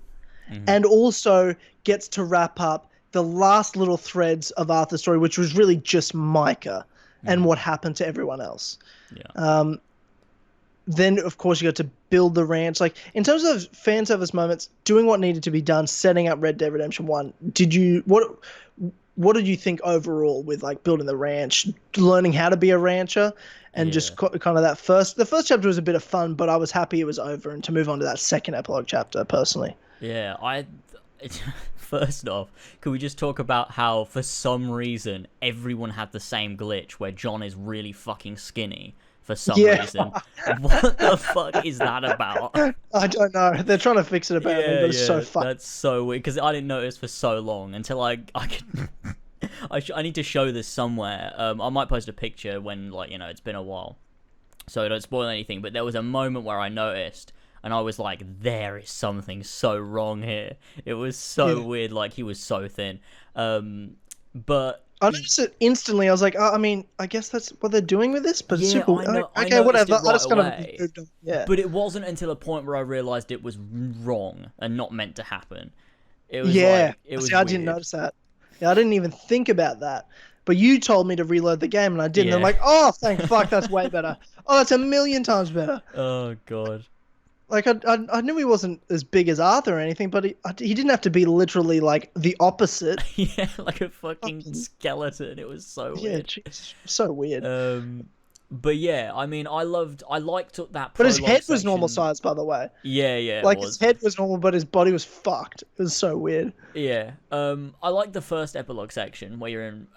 and also gets to wrap up the last little threads of Arthur's story, which was really just Micah and what happened to everyone else. Yeah. Then, of course, you got to build the ranch. Like, in terms of fan service moments, doing what needed to be done, setting up Red Dead Redemption 1, what did you think overall with, like, building the ranch, learning how to be a rancher, and just kind of that the first chapter was a bit of fun, but I was happy it was over and to move on to that second epilogue chapter, personally. Yeah, first off, could we just talk about how, for some reason, everyone had the same glitch where John is really fucking skinny? For some reason. What the fuck is that about? I don't know. They're trying to fix it apparently, but it's so fun. That's so weird, because I didn't notice for so long until I could... I need to show this somewhere. I might post a picture when, like, it's been a while, so don't spoil anything, but there was a moment where I noticed, and I was like, there is something so wrong here. It was so weird, like, he was so thin. But... I noticed it instantly. I was like, I mean, I guess that's what they're doing with this, but it's super... Okay, whatever. Right, I just kind of moved on. Yeah. But it wasn't until a point where I realised it was wrong and not meant to happen. It was I didn't notice that. Yeah, I didn't even think about that. But you told me to reload the game, and I didn't. I'm like, oh, thank fuck, that's way better. Oh, that's 1,000,000 times better. Oh, God. Like, I knew he wasn't as big as Arthur or anything, but he didn't have to be literally, like, the opposite. Yeah, like a fucking skeleton. It was so weird. Yeah, so weird. But yeah, I mean, I liked that. But his head was normal size, by the way. Yeah. Like, his head was normal, but his body was fucked. It was so weird. Yeah. I like the first epilogue section where you're in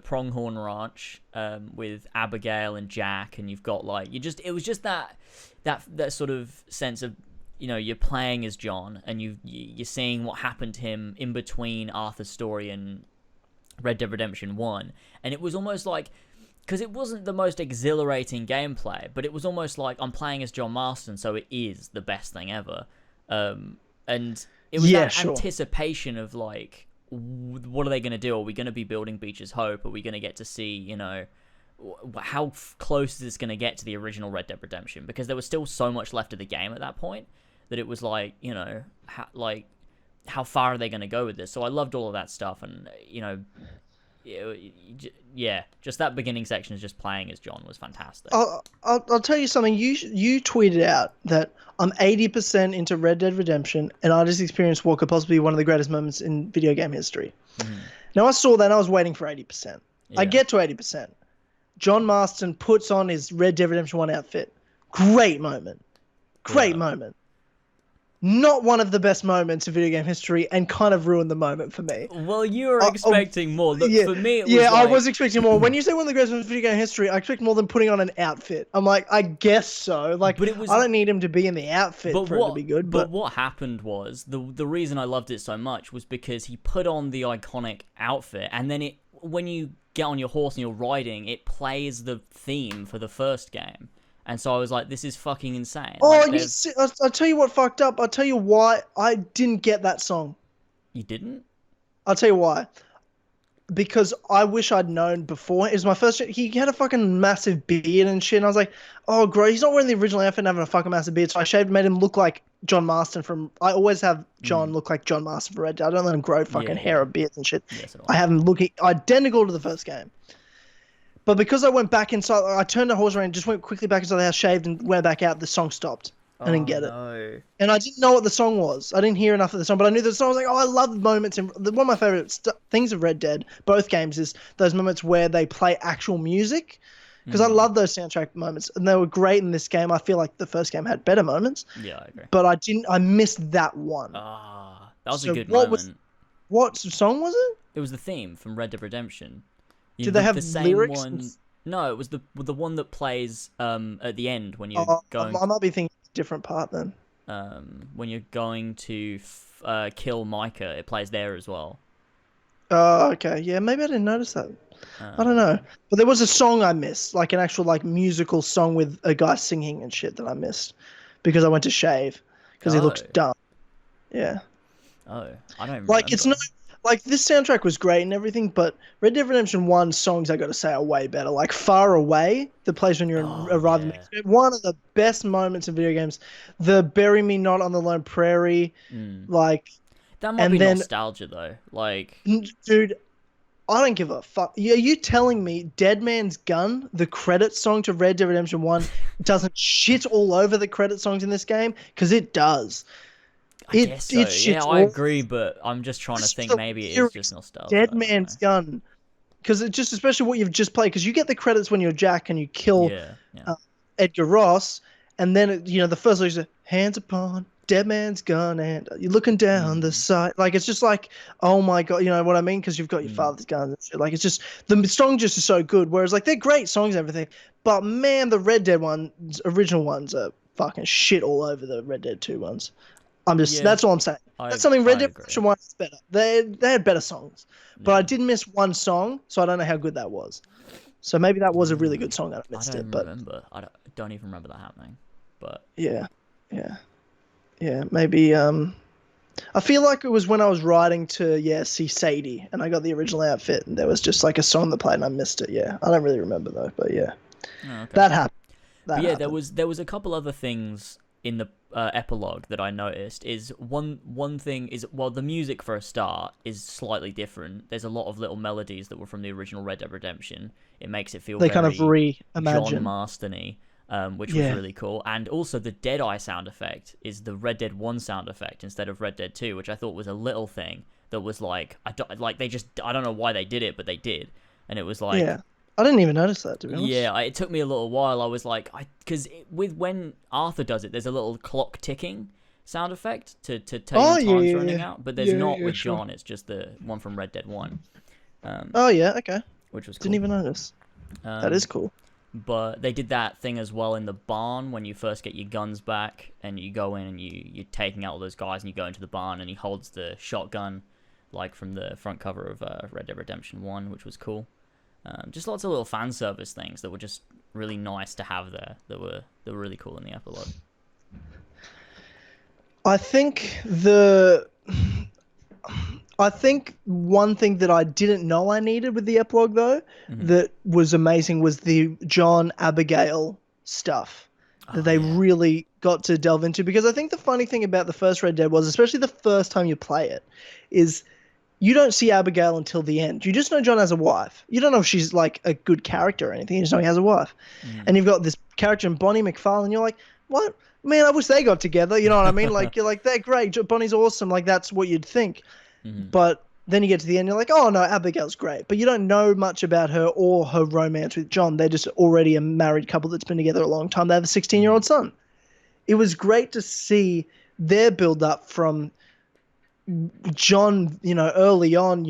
Pronghorn Ranch with Abigail and Jack, and you've got like it was just that sort of sense of you're playing as John, and you're seeing what happened to him in between Arthur's story and Red Dead Redemption 1, and it was almost like, because it wasn't the most exhilarating gameplay, but it was almost like I'm playing as John Marston, so it is the best thing ever. And it was anticipation of like, what are they going to do? Are we going to be building Beach's Hope? Are we going to get to see, how close is this going to get to the original Red Dead Redemption? Because there was still so much left of the game at that point that it was like, how far are they going to go with this? So I loved all of that stuff, and just that beginning section is just playing as John was fantastic. I'll tell you something. You tweeted out that I'm 80% into Red Dead Redemption, and I just experienced what could possibly be one of the greatest moments in video game history. Now I saw that, and I was waiting for 80%. I get to 80%. John Marston puts on his Red Dead Redemption 1 outfit. Great moment. Great moment. Not one of the best moments in video game history, and kind of ruined the moment for me. Well, you were expecting more. Look, for me, it was I was expecting more. When you say one of the greatest moments in video game history, I expect more than putting on an outfit. I'm like, I guess so. Like, but I don't need him to be in the outfit for it to be good. But what happened was, the reason I loved it so much was because he put on the iconic outfit, and then when you get on your horse and you're riding, it plays the theme for the first game. And so I was like, this is fucking insane. Oh, I'll tell you what fucked up. I'll tell you why I didn't get that song. You didn't? I'll tell you why. because I wish I'd known before. It was my first. He had a fucking massive beard and shit. And I was like, oh, gross. He's not wearing the original outfit and having a fucking massive beard. So I shaved, made him look like John Marston from. I always have John look like John Marston from Red Dead. I don't let him grow fucking hair or beards and shit. Yes, I have him looking identical to the first game. But because I went back inside, I turned the horse around, just went quickly back inside the house, shaved, and went back out. The song stopped. I didn't get it. And I didn't know what the song was. I didn't hear enough of the song, but I knew the song. I was like, oh, I love moments. One of my favorite things of Red Dead, both games, is those moments where they play actual music. Because I love those soundtrack moments. And they were great in this game. I feel like the first game had better moments. Yeah, I agree. But I missed that one. That was a good moment. What song was it? It was the theme from Red Dead Redemption. Did they have the same lyrics? One... No, it was the one that plays at the end when you're going. I might be thinking a different part then. When you're going to kill Micah, it plays there as well. Oh, okay. Yeah, maybe I didn't notice that. I don't know. But there was a song I missed, like an actual like musical song with a guy singing and shit that I missed because I went to shave because he looked dumb. Yeah. Oh, I don't like remember. It's not like this soundtrack was great and everything, but Red Dead Redemption 1 songs I got to say are way better. Like Far Away, the place when you're arriving. Yeah. One of the best moments in video games. The Bury Me Not on the Lone Prairie, like. That might be nostalgia though. Like, dude, I don't give a fuck. Are you telling me Dead Man's Gun, the credit song to Red Dead Redemption 1, doesn't shit all over the credit songs in this game? Because it does. I guess so. Yeah, I agree, but I'm just trying to think maybe it is just nostalgia. Dead Man's Gun. Because it just, especially what you've just played, because you get the credits when you're Jack and you kill Edgar Ross, and then, the first line is, hands upon Dead Man's Gun, and you're looking down the side. Like, it's just like, oh my God, you know what I mean? Because you've got your father's gun and shit. Like, it's just, the song just is so good. Whereas, like, they're great songs and everything, but man, the Red Dead original ones are fucking shit all over the Red Dead 2 ones. That's all I'm saying. That's something Red Dead Redemption 1 is better. They had better songs, but I did miss one song, so I don't know how good that was. So maybe that was a really good song and I missed it. But I don't even remember that happening. But yeah, maybe. I feel like it was when I was riding to see Sadie, and I got the original outfit, and there was just like a song that played, and I missed it. Yeah, I don't really remember though, but yeah, that happened. Happened. There was a couple other things in the epilogue that I noticed. Is one thing is, well, the music for a start is slightly different. There's a lot of little melodies that were from the original Red Dead Redemption. It makes it feel very kind of reimagine John Marston-y, which was really cool. And also the Deadeye sound effect is the Red Dead 1 sound effect instead of Red Dead 2, which I thought was a little thing that was like, I don't know why they did it, but they did. And it was like... Yeah. I didn't even notice that, to be honest. Yeah, it took me a little while. I was like, because when Arthur does it, there's a little clock ticking sound effect to tell you time's running out, but there's not with John. It's just the one from Red Dead 1. Okay. Which was cool. Didn't even notice. That is cool. But they did that thing as well in the barn when you first get your guns back and you go in and you're taking out all those guys and you go into the barn and he holds the shotgun like from the front cover of Red Dead Redemption 1, which was cool. Just lots of little fan service things that were just really nice to have there that were really cool in the epilogue. I think one thing that I didn't know I needed with the epilogue, though, that was amazing was the John Abigail stuff that they really got to delve into. Because I think the funny thing about the first Red Dead was, especially the first time you play it, is you don't see Abigail until the end. You just know John has a wife. You don't know if she's like a good character or anything. You just know he has a wife. And you've got this character in Bonnie McFarlane. You're like, what? Man, I wish they got together. You know what I mean? Like, you're like, they're great. Bonnie's awesome. Like, that's what you'd think. But then you get to the end, you're like, oh no, Abigail's great. But you don't know much about her or her romance with John. They're just already a married couple that's been together a long time. They have a 16-year-old son. It was great to see their build up from John, early on,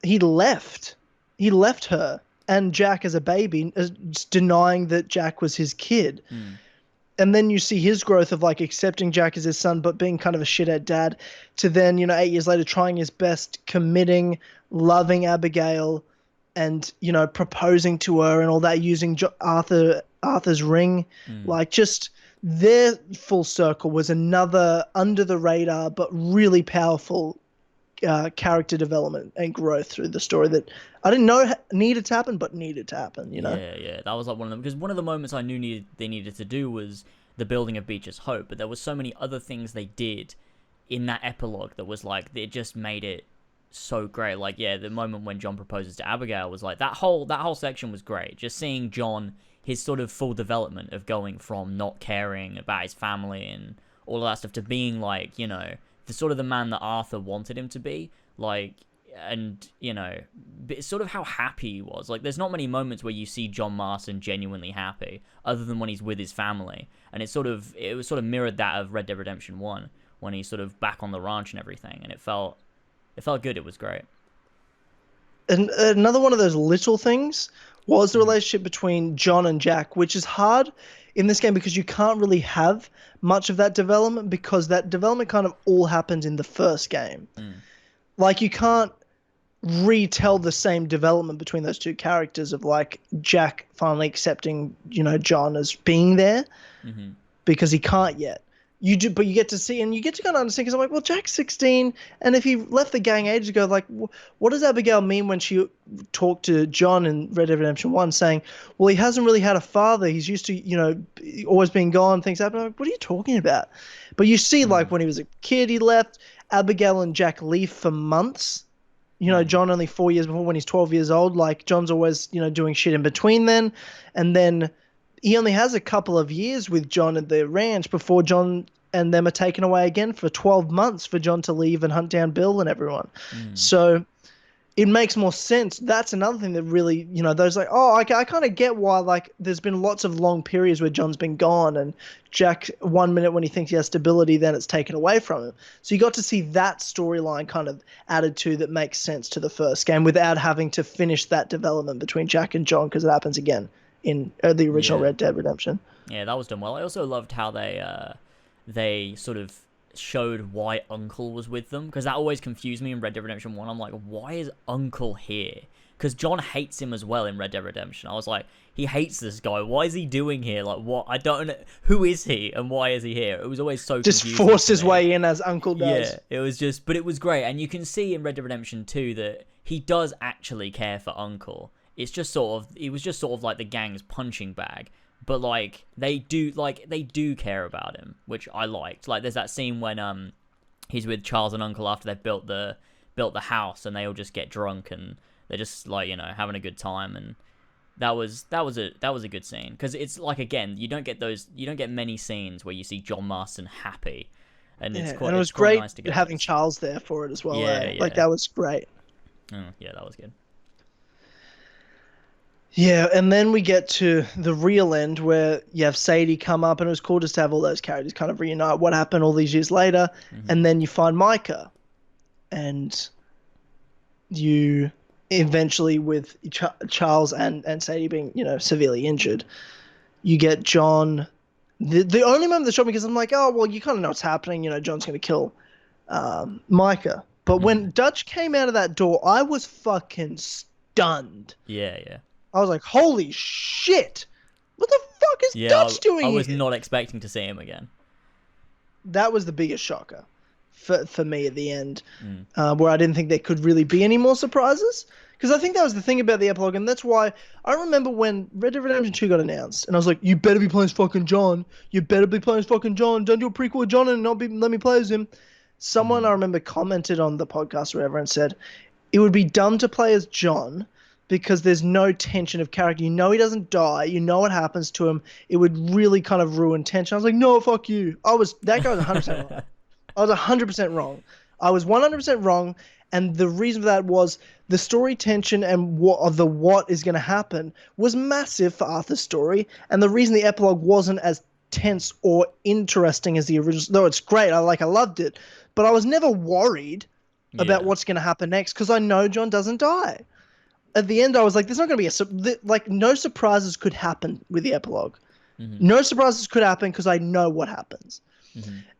he left her and Jack as a baby, denying that Jack was his kid. And then you see his growth of like accepting Jack as his son, but being kind of a shithead dad, to then, 8 years later, trying his best, committing, loving Abigail and, proposing to her and all that, using Arthur's ring. Like, just their full circle was another under the radar, but really powerful character development and growth through the story that I didn't know needed to happen, but needed to happen. You know? Yeah. That was like one of them, because one of the moments I knew they needed to do was the building of Beach's hope, but there was so many other things they did in that epilogue that was like, it just made it so great. Like, yeah, the moment when John proposes to Abigail was like, that whole section was great. Just seeing John, his sort of full development of going from not caring about his family and all of that stuff to being like, you know, the sort of the man that Arthur wanted him to be, like, and, you know, sort of how happy he was. Like, there's not many moments where you see John Marston genuinely happy, other than when he's with his family. And it was sort of mirrored that of Red Dead Redemption 1, when he's sort of back on the ranch and everything, and it felt good. It was great. And another one of those little things was the relationship between John and Jack, which is hard in this game because you can't really have much of that development, because that development kind of all happened in the first game. Like, you can't retell the same development between those two characters of like Jack finally accepting, you know, John as being there, because he can't yet. You do, but you get to see, and you get to kind of understand, because I'm like, well, Jack's 16, and if he left the gang ages ago, like, what does Abigail mean when she talked to John in Red Dead Redemption 1 saying, well, he hasn't really had a father, he's used to, you know, always being gone, things happen. I'm like, what are you talking about? But you see, like, when he was a kid, he left, Abigail and Jack leave for months. You know, John only 4 years before, when he's 12 years old, like, John's always, you know, doing shit in between then, and then he only has a couple of years with John at the ranch before John and them are taken away again for 12 months for John to leave and hunt down Bill and everyone. So it makes more sense. That's another thing that really, you know, those like, oh, I kind of get why, like, there's been lots of long periods where John's been gone and Jack, 1 minute when he thinks he has stability, then it's taken away from him. So you got to see that storyline kind of added to that makes sense to the first game without having to finish that development between Jack and John, because it happens again in the original Red Dead Redemption. Yeah, that was done well. I also loved how they sort of showed why Uncle was with them, because that always confused me in Red Dead Redemption 1. I'm like, why is Uncle here? Because John hates him as well in Red Dead Redemption. I was like, he hates this guy. Why is he doing here? Like, what? I don't know. Who is he and why is he here? It was always so just confusing. Forced his way in as Uncle does. Yeah, it was just, but it was great. And you can see in Red Dead Redemption 2 that he does actually care for Uncle. It was just sort of like the gang's punching bag. But like they do care about him, which I liked. Like, there's that scene when he's with Charles and Uncle after they've built the house, and they all just get drunk and they're just like, you know, having a good time, and that was a good scene, because it's like, again, you don't get many scenes where you see John Marston happy, and yeah, it's quite, and it was quite great nice to get having this. Charles there for it as well. Yeah. Like, that was great. Yeah, that was good. Yeah, and then we get to the real end where you have Sadie come up, and it was cool just to have all those characters kind of reunite what happened all these years later, and then you find Micah, and you eventually, with Charles and Sadie being, you know, severely injured, you get John. The only moment that showed me, because I'm like, oh, well, you kind of know what's happening, you know, John's going to kill Micah. But when Dutch came out of that door, I was fucking stunned. Yeah. I was like, holy shit! What the fuck is Dutch doing I was here? not expecting to see him again. That was the biggest shocker for me at the end, where I didn't think there could really be any more surprises. Because I think that was the thing about the epilogue, and that's why I remember when Red Dead Redemption 2 got announced, and I was like, you better be playing as fucking John. You better be playing as fucking John. Don't do a prequel with John and not let me play as him. Someone I remember commented on the podcast or whatever and said, it would be dumb to play as John, because there's no tension of character. You know he doesn't die. You know what happens to him. It would really kind of ruin tension. I was like, no, fuck you. That guy was 100% wrong. I was 100% wrong. I was 100% wrong, and the reason for that was the story tension and what is going to happen was massive for Arthur's story, and the reason the epilogue wasn't as tense or interesting as the original, though it's great, I loved it, but I was never worried about what's going to happen next, because I know John doesn't die. At the end, I was like, there's not going to be no surprises could happen with the epilogue. No surprises could happen because I know what happens.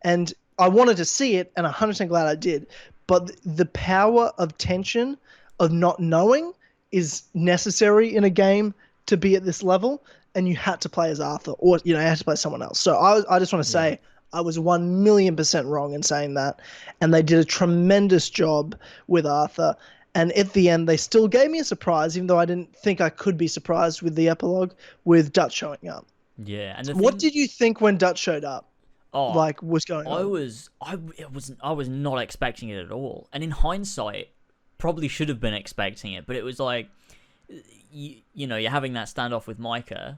And I wanted to see it, and I'm 100% glad I did. But the power of tension, of not knowing, is necessary in a game to be at this level, and you had to play as Arthur, or, you know, you had to play someone else. So I just want to say, I was 1,000,000% wrong in saying that. And they did a tremendous job with Arthur. And at the end, they still gave me a surprise, even though I didn't think I could be surprised with the epilogue, with Dutch showing up. Yeah, and What did you think when Dutch showed up? Oh, Was going on? I was not expecting it at all. And in hindsight, probably should have been expecting it, but it was like, you know, you're having that standoff with Micah,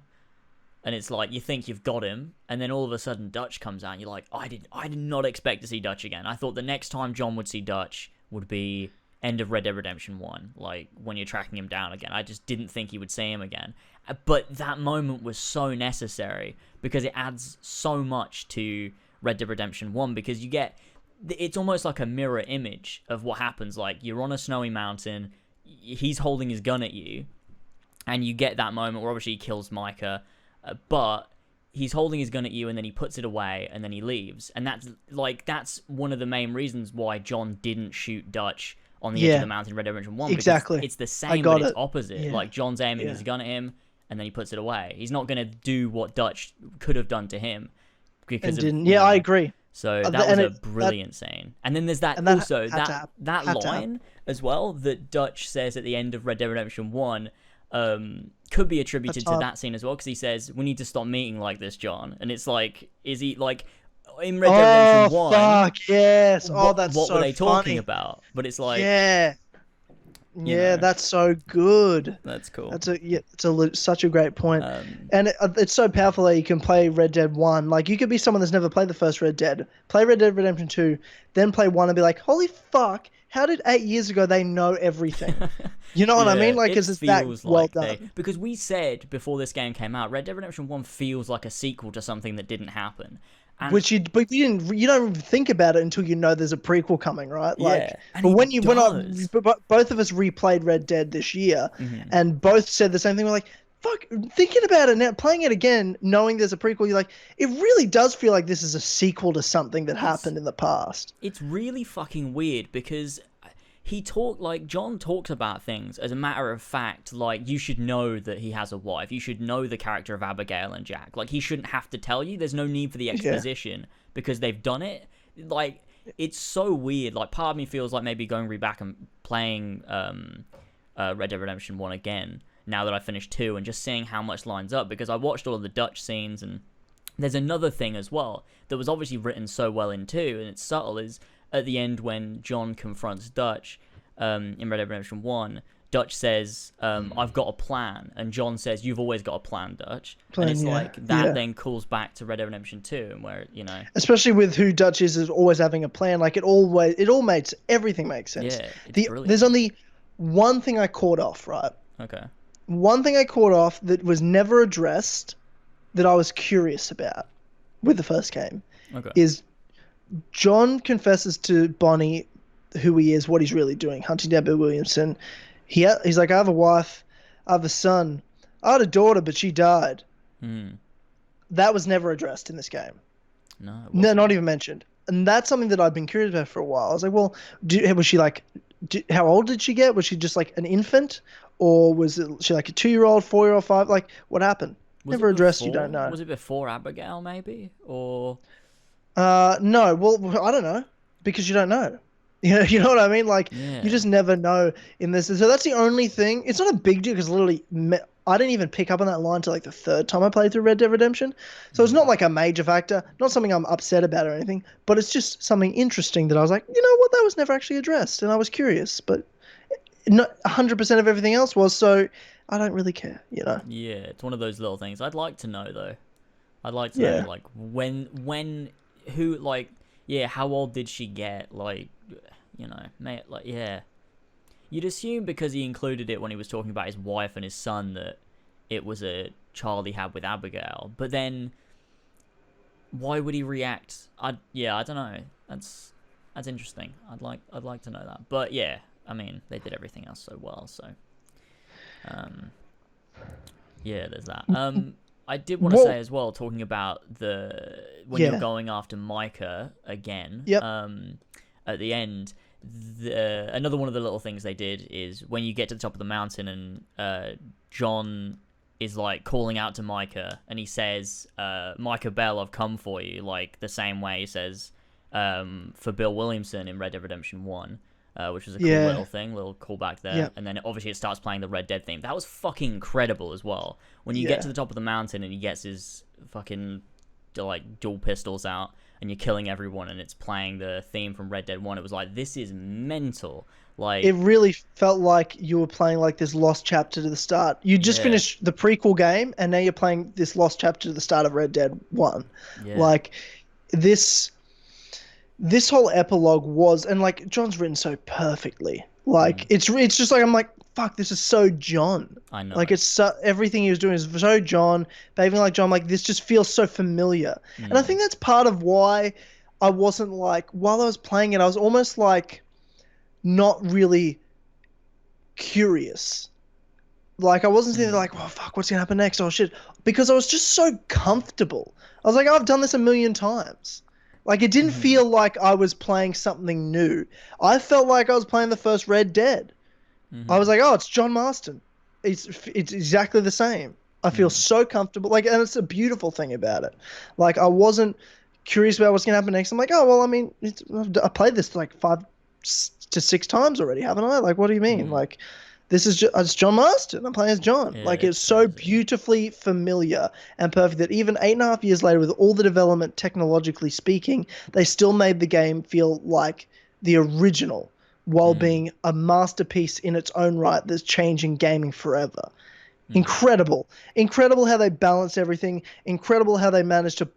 and it's like you think you've got him, and then all of a sudden Dutch comes out, and you're like, I did not expect to see Dutch again. I thought the next time John would see Dutch would be end of Red Dead Redemption 1, like when you're tracking him down again. I just didn't think he would see him again. But that moment was so necessary because it adds so much to Red Dead Redemption 1, because you get, it's almost like a mirror image of what happens. Like, you're on a snowy mountain, he's holding his gun at you, and you get that moment where obviously he kills Micah, but he's holding his gun at you, and then he puts it away, and then he leaves. And that's one of the main reasons why John didn't shoot Dutch on the edge of the mountain in Red Dead Redemption 1. Exactly. It's the same, but it's opposite. Yeah. Like, John's aiming his gun at him, and then he puts it away. He's not going to do what Dutch could have done to him. Because I agree. So that was a brilliant scene. And then there's that line as well that Dutch says at the end of Red Dead Redemption 1 could be attributed to that scene as well, because he says, we need to stop meeting like this, John. And it's like, is he like, in Red Dead Redemption 1... fuck, yes. What were they talking about? But it's like... Yeah, that's so good. That's cool. Such a great point. And it's so powerful that you can play Red Dead 1. Like, you could be someone that's never played the first Red Dead, play Red Dead Redemption 2, then play 1 and be like, holy fuck, how did 8 years ago they know everything? You know what I mean? Like, because it's that well done. Because we said before this game came out, Red Dead Redemption 1 feels like a sequel to something that didn't happen. But you don't even think about it until you know there's a prequel coming, right? Like, but when both of us replayed Red Dead this year, and both said the same thing. We're like, fuck, thinking about it now, playing it again, knowing there's a prequel, you're like, it really does feel like this is a sequel to something that happened in the past. It's really fucking weird because John talks about things as a matter of fact, like, you should know that he has a wife. You should know the character of Abigail and Jack. Like, he shouldn't have to tell you. There's no need for the exposition because they've done it. Like, it's so weird. Like, part of me feels like maybe going back and playing Red Dead Redemption 1 again now that I finished 2 and just seeing how much lines up, because I watched all of the Dutch scenes, and there's another thing as well that was obviously written so well in 2, and it's subtle, is at the end when John confronts Dutch in Red Dead Redemption 1, Dutch says, I've got a plan, and John says, you've always got a plan, Dutch. And it's like, that then calls back to Red Dead Redemption 2, and where, you know... Especially with who Dutch is always having a plan, like, everything makes sense. Yeah, it's brilliant. There's only one thing I caught off, right? Okay. One thing I caught off that was never addressed that I was curious about with the first game is John confesses to Bonnie who he is, what he's really doing, hunting down Bill Williamson. He's like, I have a wife, I have a son, I had a daughter, but she died. That was never addressed in this game. No, not even mentioned. And that's something that I've been curious about for a while. I was like, well, was she like, how old did she get? Was she just like an infant? Or was she like a 2-year-old, 4-year-old, 5? Like, what happened? Never addressed, you don't know. Was it before Abigail, maybe? Or... No, well, I don't know. Because you don't know. You know what I mean? Like, you just never know in this. So that's the only thing. It's not a big deal because literally I didn't even pick up on that line till like the third time I played through Red Dead Redemption. So it's not like a major factor, not something I'm upset about or anything, but it's just something interesting that I was like, you know what, that was never actually addressed, and I was curious, but not 100% of everything else was, so I don't really care, you know? Yeah, it's one of those little things. I'd like to know, though. I'd like to know, like, who, like, how old did she get? Like, you know, like, You'd assume because he included it when he was talking about his wife and his son that it was a child he had with Abigail. But then, why would he react? I don't know. That's interesting. I'd like to know that. But yeah, I mean, they did everything else so well. So, there's that. I did want to say as well, talking about when you're going after Micah again. At the end. Another one of the little things they did is when you get to the top of the mountain and John is like calling out to Micah, and he says, "Micah Bell, I've come for you," like the same way he says for Bill Williamson in Red Dead Redemption 1, which was a cool little thing, little callback there. Yep. And then obviously it starts playing the Red Dead theme. That was fucking incredible as well. When you get to the top of the mountain and he gets his fucking like dual pistols out and you're killing everyone and it's playing the theme from Red Dead 1, it was like, this is mental. Like, it really felt like you were playing like this lost chapter to the start. You just finished the prequel game, and now you're playing this lost chapter to the start of Red Dead 1. Yeah. Like, this whole epilogue was, and like John's written so perfectly. Like it's just like, I'm like, fuck, this is so John. I know. Like, it's so, everything he was doing is so John, behaving like John. Like, this just feels so familiar, and I think that's part of why I wasn't like, while I was playing it, I was almost like not really curious. Like, I wasn't thinking like, oh fuck, what's gonna happen next? Oh shit, because I was just so comfortable. I was like, oh, I've done this a million times. Like, it didn't feel like I was playing something new. I felt like I was playing the first Red Dead. I was like, oh, it's John Marston. It's exactly the same. I feel so comfortable. Like, and it's a beautiful thing about it. Like, I wasn't curious about what's gonna happen next. I'm like, oh well, I mean, I played this like 5 to 6 times already, haven't I? Like, what do you mean? Like, this is it's John Marston. I'm playing as John. Yeah, like, it's so beautifully familiar and perfect that even 8.5 years later, with all the development technologically speaking, they still made the game feel like the original, while being a masterpiece in its own right that's changing gaming forever. Incredible how they balanced everything. Incredible how they managed to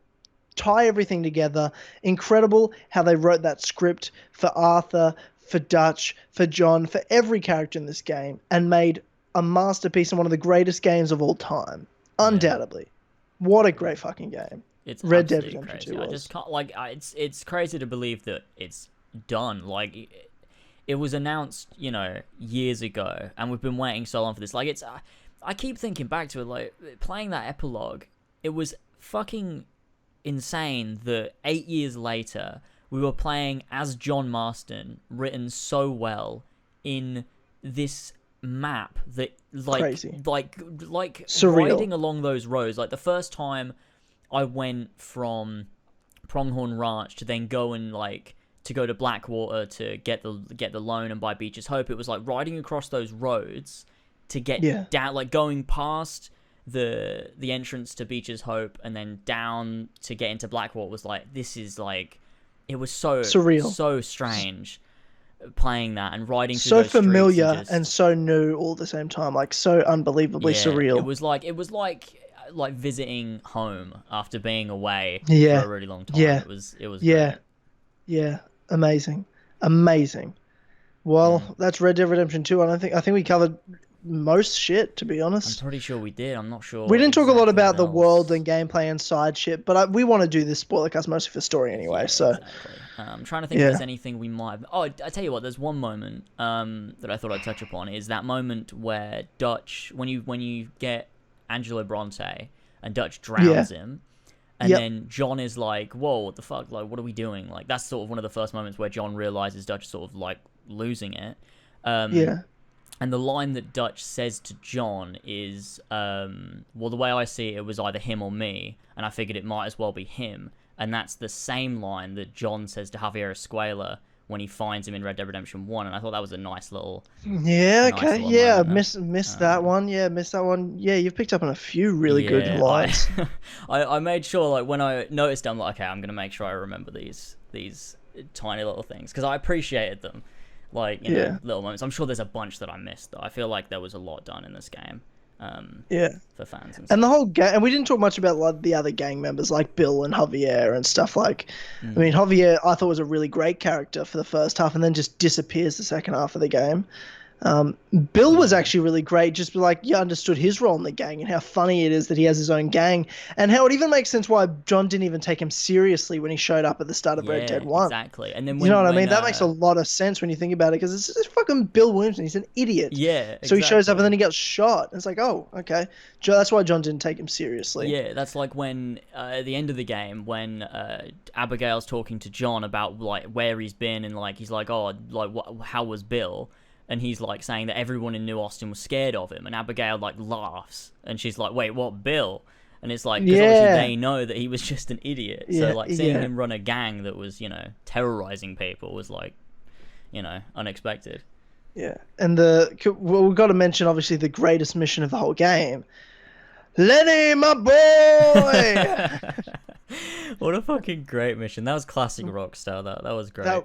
tie everything together. Incredible how they wrote that script for Arthur, for Dutch, for John, for every character in this game, and made a masterpiece and one of the greatest games of all time. Undoubtedly. What a great fucking game. It's Red Dead absolutely Redemption 2 crazy. I was. just can't, like, it's crazy to believe that it's done. Like, it was announced, you know, years ago, and we've been waiting so long for this. Like, it's, I keep thinking back to it, like, playing that epilogue, it was fucking insane that 8 years later, we were playing as John Marston, written so well in this map that, like, Crazy. like Surreal. riding along those roads. Like, the first time I went from Pronghorn Ranch to then go and, like, to go to Blackwater to get the loan and buy Beach's Hope, it was like riding across those roads to get down, like going past the entrance to Beach's Hope and then down to get into Blackwater was like, this is like, it was so surreal, so strange playing that and riding through so those familiar and so new all at the same time, like so unbelievably surreal. It was like visiting home after being away for a really long time. It was great. Amazing. Well, that's Red Dead Redemption 2. I think we covered most shit, to be honest. I'm pretty sure we did. I'm not sure. We didn't talk a lot about the world and gameplay and side shit, but we want to do this spoiler cast mostly for story anyway. Exactly. I'm trying to think if there's anything we might. Oh, I tell you what. There's one moment that I thought I'd touch upon. Is that moment where Dutch, when you get Angelo Bronte and Dutch drowns him. And then John is like, whoa, what the fuck? Like, what are we doing? Like, that's sort of one of the first moments where John realizes Dutch is sort of, like, losing it. And the line that Dutch says to John is, well, the way I see it, it was either him or me, and I figured it might as well be him. And that's the same line that John says to Javier Escuela when he finds him in Red Dead Redemption 1, and I thought that was a nice little... missed that one. Missed that one. Yeah, you've picked up on a few really good lines. I made sure, like, when I noticed them, I'm like, okay, I'm going to make sure I remember these tiny little things, because I appreciated them. Like, you know, little moments. I'm sure there's a bunch that I missed, though. I feel like there was a lot done in this game. For fans and the whole gang, and we didn't talk much about like the other gang members like Bill and Javier and stuff. Like, I mean, Javier I thought was a really great character for the first half and then just disappears the second half of the game. Bill was actually really great, just like you understood his role in the gang and how funny it is that he has his own gang, and how it even makes sense why John didn't even take him seriously when he showed up at the start of Red Dead 1. Exactly. And then you know what I mean? That makes a lot of sense when you think about it, because it's just fucking Bill Williamson. He's an idiot. Yeah, exactly. So he shows up and then he gets shot. It's like, oh, okay. That's why John didn't take him seriously. Yeah, that's like when at the end of the game when Abigail's talking to John about like where he's been, and like he's like, oh, like how was Bill? and he's like saying that everyone in New Austin was scared of him, and Abigail like laughs, and she's like, "Wait, what, Bill?" And it's like, because obviously they know that he was just an idiot. So like seeing him run a gang that was, you know, terrorizing people was like, you know, unexpected. Yeah, and we've got to mention obviously the greatest mission of the whole game. Lenny, my boy! What a fucking great mission. That was classic Rockstar. That was great.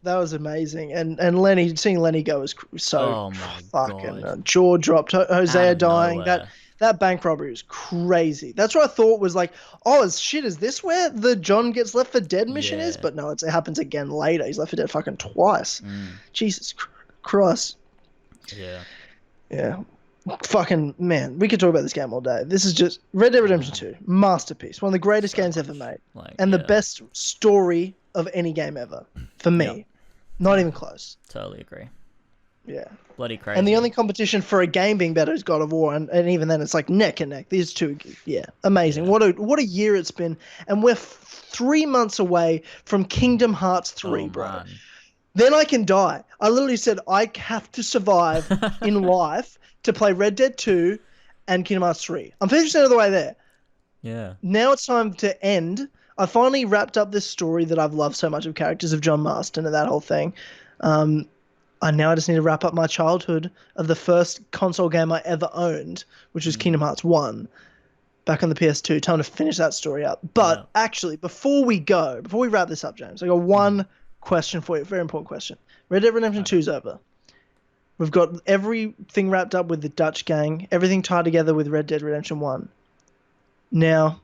That was amazing. And Lenny, seeing Lenny go was so fucking God. jaw dropped. Hosea dying. Nowhere. That bank robbery was crazy. That's what I thought was like, oh, is this where the John gets left for dead mission is? But no, it happens again later. He's left for dead fucking twice. Jesus Christ. Yeah. Yeah. Fucking, man, we could talk about this game all day. This is just Red Dead Redemption 2, masterpiece. One of the greatest games ever made. And the best story of any game ever, for me. Yep. Not even close. Totally agree. Yeah. Bloody crazy. And the only competition for a game being better is God of War, and even then it's like neck and neck. These two, amazing. Yeah. What a year it's been, and we're 3 months away from Kingdom Hearts 3, bro. Man. Then I can die. I literally said I have to survive in life to play Red Dead 2 and Kingdom Hearts 3. I'm 50% of the way there. Yeah. Now it's time to end. I finally wrapped up this story that I've loved so much of characters of John Marston and that whole thing. I just need to wrap up my childhood of the first console game I ever owned, which was Kingdom Hearts 1, back on the PS2. Time to finish that story up. But actually, before we wrap this up, James, I got one question for you, a very important question. Red Dead Redemption 2 is over. We've got everything wrapped up with the Dutch gang, everything tied together with Red Dead Redemption 1. Now,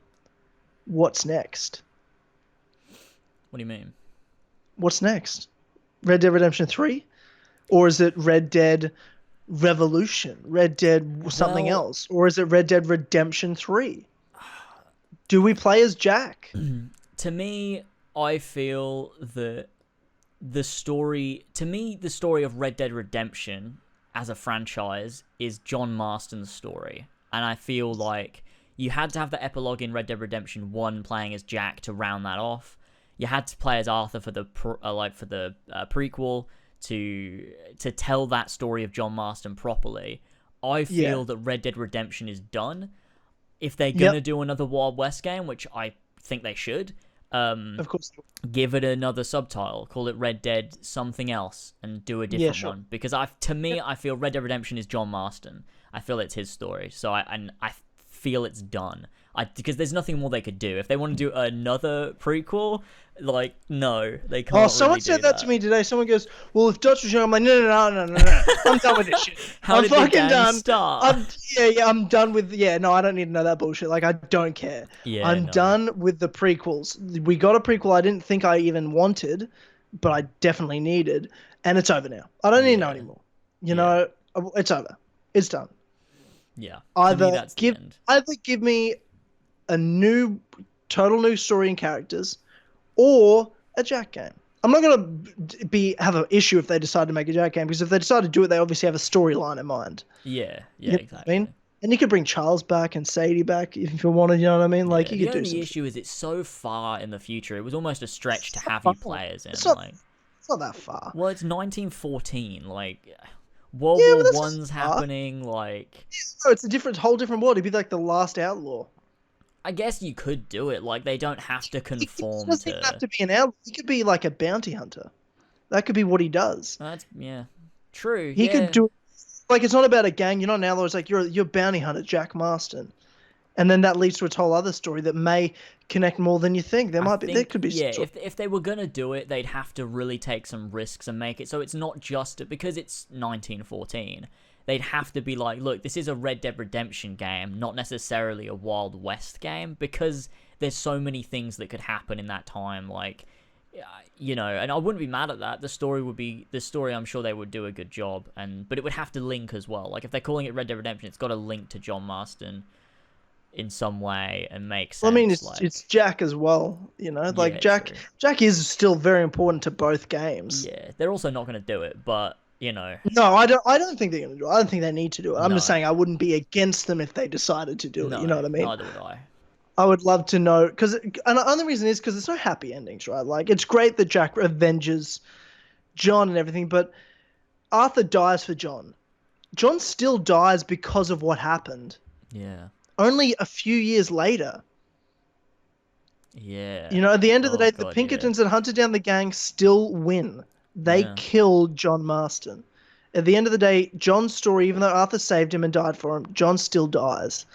what's next? What do you mean? What's next? Red Dead Redemption 3? Or is it Red Dead Revolution? Red Dead something else? Or is it Red Dead Redemption 3? Do we play as Jack? To me, I feel that the story of Red Dead Redemption as a franchise is John Marston's story. And I feel like you had to have the epilogue in Red Dead Redemption 1 playing as Jack to round that off. You had to play as Arthur for the prequel to tell that story of John Marston properly. I feel that Red Dead Redemption is done. If they're going to do another Wild West game, which I think they should, of course, give it another subtitle, call it Red Dead something else, and do a different one. Because I feel Red Dead Redemption is John Marston. I feel it's his story, so I feel it's done. Because there's nothing more they could do. If they want to do another prequel, like, no, they can't. Oh, someone said that to me today. Someone goes, "Well, if Dutch was young," I'm like, "No. I'm done with this shit. I'm fucking done. Start? I'm done with. No, I don't need to know that bullshit. Like, I don't care. I'm done with the prequels. We got a prequel I didn't think I even wanted, but I definitely needed, and it's over now. I don't need to know anymore. You know, it's over. It's done. Yeah. Either give me a total new story and characters, or a Jack game. I'm not gonna have an issue if they decide to make a Jack game, because if they decide to do it, they obviously have a storyline in mind. Yeah, you know exactly. I mean? And you could bring Charles back and Sadie back if you wanted. You know what I mean? Like, you could do. The only issue is it's so far in the future. It was almost a stretch to have you play as in. It's not that far. Well, it's 1914. Like, World War One's happening. Like, no, it's a whole different world. It'd be like the last outlaw. I guess you could do it. Like, they don't have to conform He doesn't even have to be an outlaw. He could be like a bounty hunter. That could be what he does. That's true. He could do. Like, it's not about a gang. You're not an outlaw. It's like you're a bounty hunter, Jack Marston, and then that leads to a whole other story that may connect more than you think. There could be. Yeah, if they were gonna do it, they'd have to really take some risks and make it so it's not just because it's 1914. They'd have to be like, look, this is a Red Dead Redemption game, not necessarily a Wild West game, because there's so many things that could happen in that time. Like, and I wouldn't be mad at that. The story. I'm sure they would do a good job, but it would have to link as well. Like, if they're calling it Red Dead Redemption, it's got to link to John Marston in some way and make sense. Well, I mean, it's Jack as well. Jack is still very important to both games. Yeah, they're also not going to do it, but. No, I don't think they're going to do it. I don't think they need to do it. I'm just saying I wouldn't be against them if they decided to do it. You know what I mean? Neither would I. I would love to know, and the only reason is because there's no happy endings, right? Like, it's great that Jack avenges John and everything, but Arthur dies for John. John still dies because of what happened. Yeah. Only a few years later. Yeah. You know, at the end of the day, God, the Pinkertons that hunted down the gang still win. They kill John Marston. At the end of the day, John's story, even though Arthur saved him and died for him, John still dies.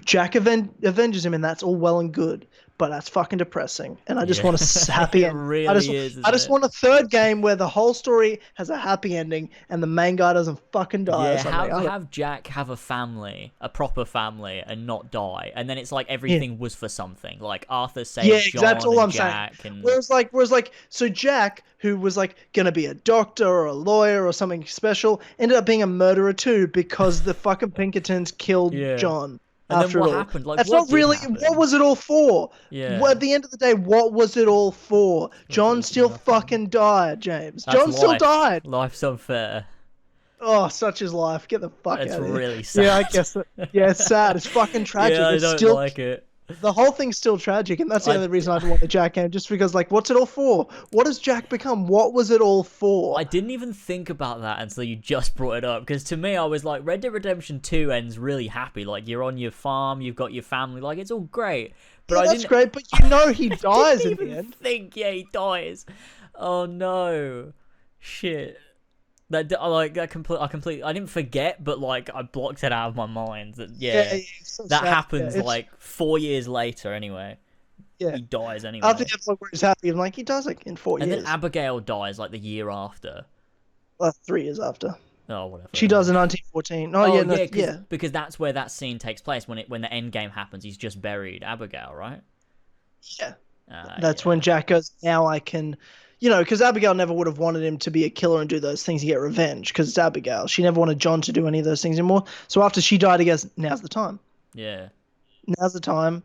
Jack avenges him, and that's all well and good. But that's fucking depressing. And I just want a happy ending. Really I just want a third game where the whole story has a happy ending and the main guy doesn't fucking die. Yeah, have Jack have a family, a proper family, and not die. And then it's like everything was for something. Like Arthur saved John that's all and I'm Jack. saying. And... Whereas so Jack, who was like going to be a doctor or a lawyer or something special, ended up being a murderer too because the fucking Pinkertons killed John. And after then what it all. happened? Like, that's what not really. happen? What was it all for? Yeah. At the end of the day, what was it all for? John still fucking died, James. John still died. Life's unfair. Oh, such is life. Get the fuck out of here. It's really sad. Yeah, I guess. Yeah, it's sad. It's fucking tragic. Yeah, I it's don't still, like it. The whole thing's still tragic, and that's the other reason I don't want the Jack game. Just because, like, what's it all for? What does Jack become? What was it all for? I didn't even think about that until you just brought it up. Because to me, I was like, Red Dead Redemption 2 ends really happy. Like, you're on your farm, you've got your family. Like, it's all great. But that's great, but you know he dies in the end. He dies. Oh no, shit. I didn't forget, but like I blocked it out of my mind. That so that sad. happens like 4 years later. Anyway, he dies anyway. I think that's where he's happy. I'm like, he dies like in 4 years. And then Abigail dies like the year after. 3 years after. Oh, whatever. She dies in 1914. Oh, because that's where that scene takes place when the end game happens. He's just buried Abigail, right? Yeah. That's when Jack goes, now I can, because Abigail never would have wanted him to be a killer and do those things to get revenge, because it's Abigail. She never wanted John to do any of those things anymore. So after she died, he goes, now's the time. Yeah. Now's the time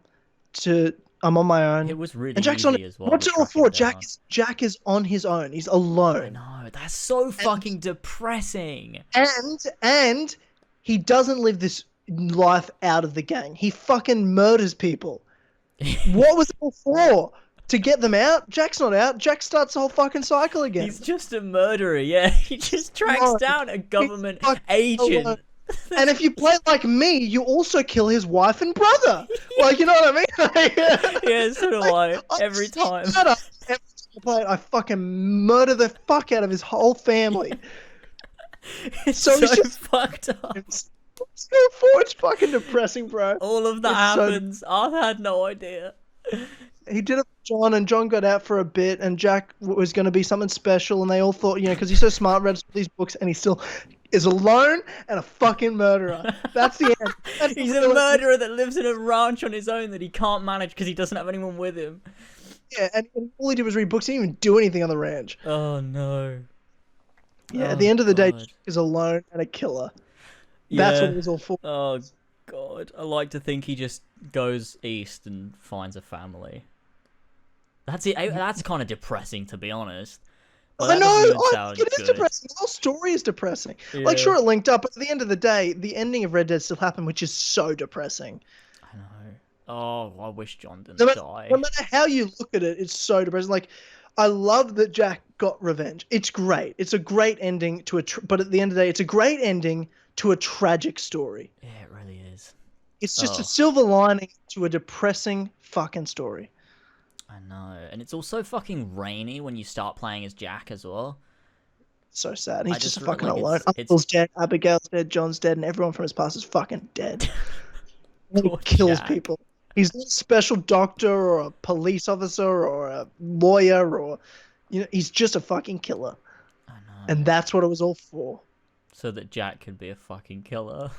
I'm on my own. It was really and Jack's easy as well. What's it all for? Jack is on his own. He's alone. I know. That's so fucking depressing. And he doesn't live this life out of the gang. He fucking murders people. What was it all for? To get them out? Jack's not out. Jack starts the whole fucking cycle again. He's just a murderer, yeah. He just tracks down a government agent. And if you play like me, you also kill his wife and brother. Like, you know what I mean? Yeah, so do I. Every time. Every time I play it, I fucking murder the fuck out of his whole family. It's so he's just fucked up. It's fucking depressing, bro. All of that happens. I had no idea. He did it with John, and John got out for a bit, and Jack was going to be something special, and they all thought, because he's so smart, read all these books, and he still is alone and a fucking murderer. That's the end. He's a murderer that lives in a ranch on his own that he can't manage because he doesn't have anyone with him. Yeah, and all he did was read books. He didn't even do anything on the ranch. Oh, no. Yeah, at the end of the day, Jack is alone and a killer. That's what it was all for. Oh, God. I like to think he just goes east and finds a family. That's it. That's kind of depressing, to be honest. I know. It is depressing. The whole story is depressing. Yeah. Like, sure, it linked up, but at the end of the day, the ending of Red Dead still happened, which is so depressing. I know. Oh, I wish John didn't die. No matter how you look at it, it's so depressing. Like, I love that Jack got revenge. It's great. It's a great ending to but at the end of the day, it's a great ending to a tragic story. Yeah, it really is. It's just a silver lining to a depressing fucking story. I know. And it's also fucking rainy when you start playing as Jack as well. So sad. He's just fucking alone. Uncle's dead, Abigail's dead, John's dead, and everyone from his past is fucking dead. He kills people. He's not a special doctor or a police officer or a lawyer or... he's just a fucking killer. I know. And that's what it was all for. So that Jack could be a fucking killer.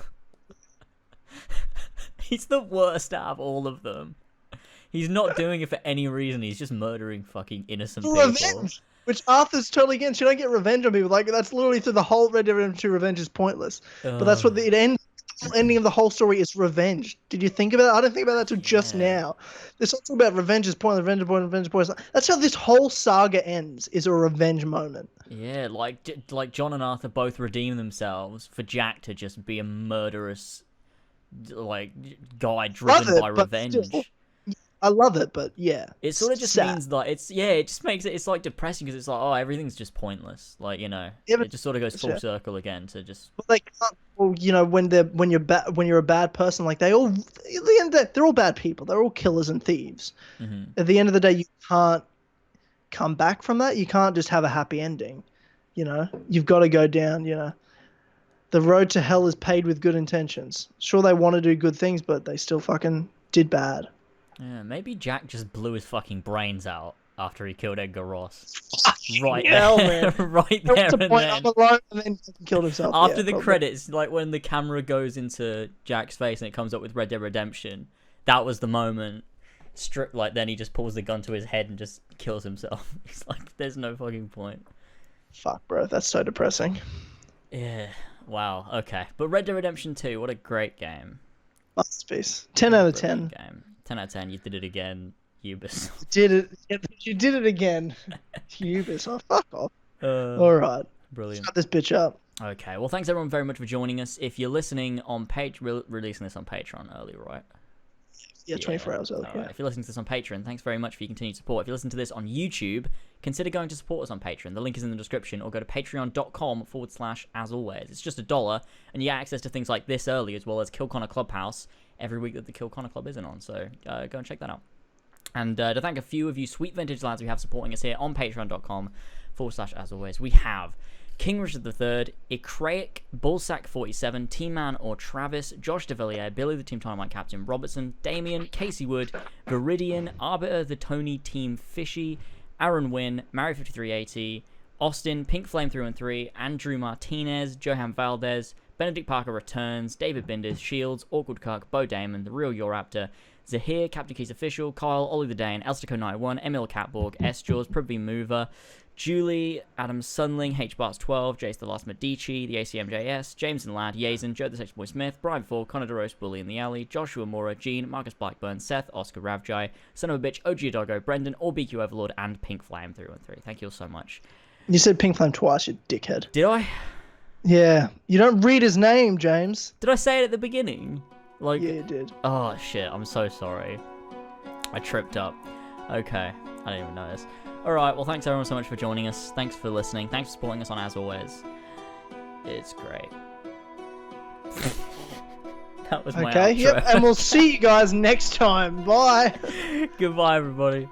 He's the worst out of all of them. He's not doing it for any reason. He's just murdering fucking innocent people. Revenge, which Arthur's totally against. You don't get revenge on people. Like, that's literally through the whole Red Dead Redemption 2, revenge is pointless. But that's what the ending of the whole story is, revenge. Did you think about that? I didn't think about that till just now. There's something about revenge is pointless, revenge is pointless, revenge is pointless. That's how this whole saga ends, is a revenge moment. Yeah, like John and Arthur both redeem themselves for Jack to just be a murderous, guy driven by revenge. I love it, but yeah. It sort of just sad. means that it just makes it's like depressing because it's like, oh, everything's just pointless. Like, Yeah, it just sort of goes full yeah. circle again to just. Well, they can't. Well, when you're a bad person, like they all, at the end of the day, they're all bad people. They're all killers and thieves. Mm-hmm. At the end of the day, you can't come back from that. You can't just have a happy ending. You've got to go down. The road to hell is paved with good intentions. Sure, they want to do good things, but they still fucking did bad. Yeah, maybe Jack just blew his fucking brains out after he killed Edgar Ross. Right hell, there, man. right there and then. I'm alone, and then he killed himself. After the probably. credits, like when the camera goes into Jack's face and it comes up with Red Dead Redemption, that was the moment. Then he just pulls the gun to his head and just kills himself. It's like, there's no fucking point. Fuck, bro, that's so depressing. Yeah. Wow. Okay. But Red Dead Redemption 2, what a great game. Masterpiece. 10 out of 10. Game. 10 out of 10. You did it again, Ubisoft. You did it again. Ubisoft. Fuck off. All right. Brilliant. Shut this bitch up. Okay. Well, thanks everyone very much for joining us. If you're listening on releasing this on Patreon early, right? Yeah, 24 hours early. Yeah. Right. If you're listening to this on Patreon, thanks very much for your continued support. If you listen to this on YouTube, consider going to support us on Patreon. The link is in the description, or go to patreon.com/asalways. It's just $1, and you get access to things like this early, as well as Kill Connor Clubhouse every week that the Kill Connor Club isn't on. So go and check that out. And to thank a few of you sweet vintage lads we have supporting us here on patreon.com/asalways, we have King Richard III, Ikraik, Bullsack47, Tman or Travis, Josh Devillier, Billy the Team Tynamite Captain, Robertson, Damian, Casey Wood, Viridian, Arbiter the Tony Team Fizhy, ArunWyn, Mario5380, Austin, Pink Flame through and 3, Andreu Martinez, Johan Valdez, Benedict Parker Returns, David Bindis, ShieldZ, Awkward Cuck, Beau Daman, The Real Jorrator, Zahir, CaptainKeysOfficial, Kyle, OllieTheDane, Elstico91, Emil Katborg, Sjors, Prudhvi Muvva, Julli, Adam Sunling, HBarts12, Jace the Last Medici, the ACMJS, James and Lad, Yazen, Joe the Sexy Boi Smith, Brian Ford, Connor Durose Bully in the Alley, Joshua Mora, Gene, Marcus Blackburn, Seth, Oscar Ravjai, Son of a Bitch, Ogeaidogo, Brendan, or BQ Overlord, and Pink Flame 313. Thank you all so much. You said Pink Flame twice, you dickhead. Did I? Yeah. You don't read his name, James. Did I say it at the beginning? Yeah, you did. Oh, shit. I'm so sorry. I tripped up. Okay. I didn't even notice. Alright, well, thanks everyone so much for joining us. Thanks for listening. Thanks for supporting us on As Always. It's great. That was my outro. Yep, and we'll see you guys next time. Bye. Goodbye, everybody.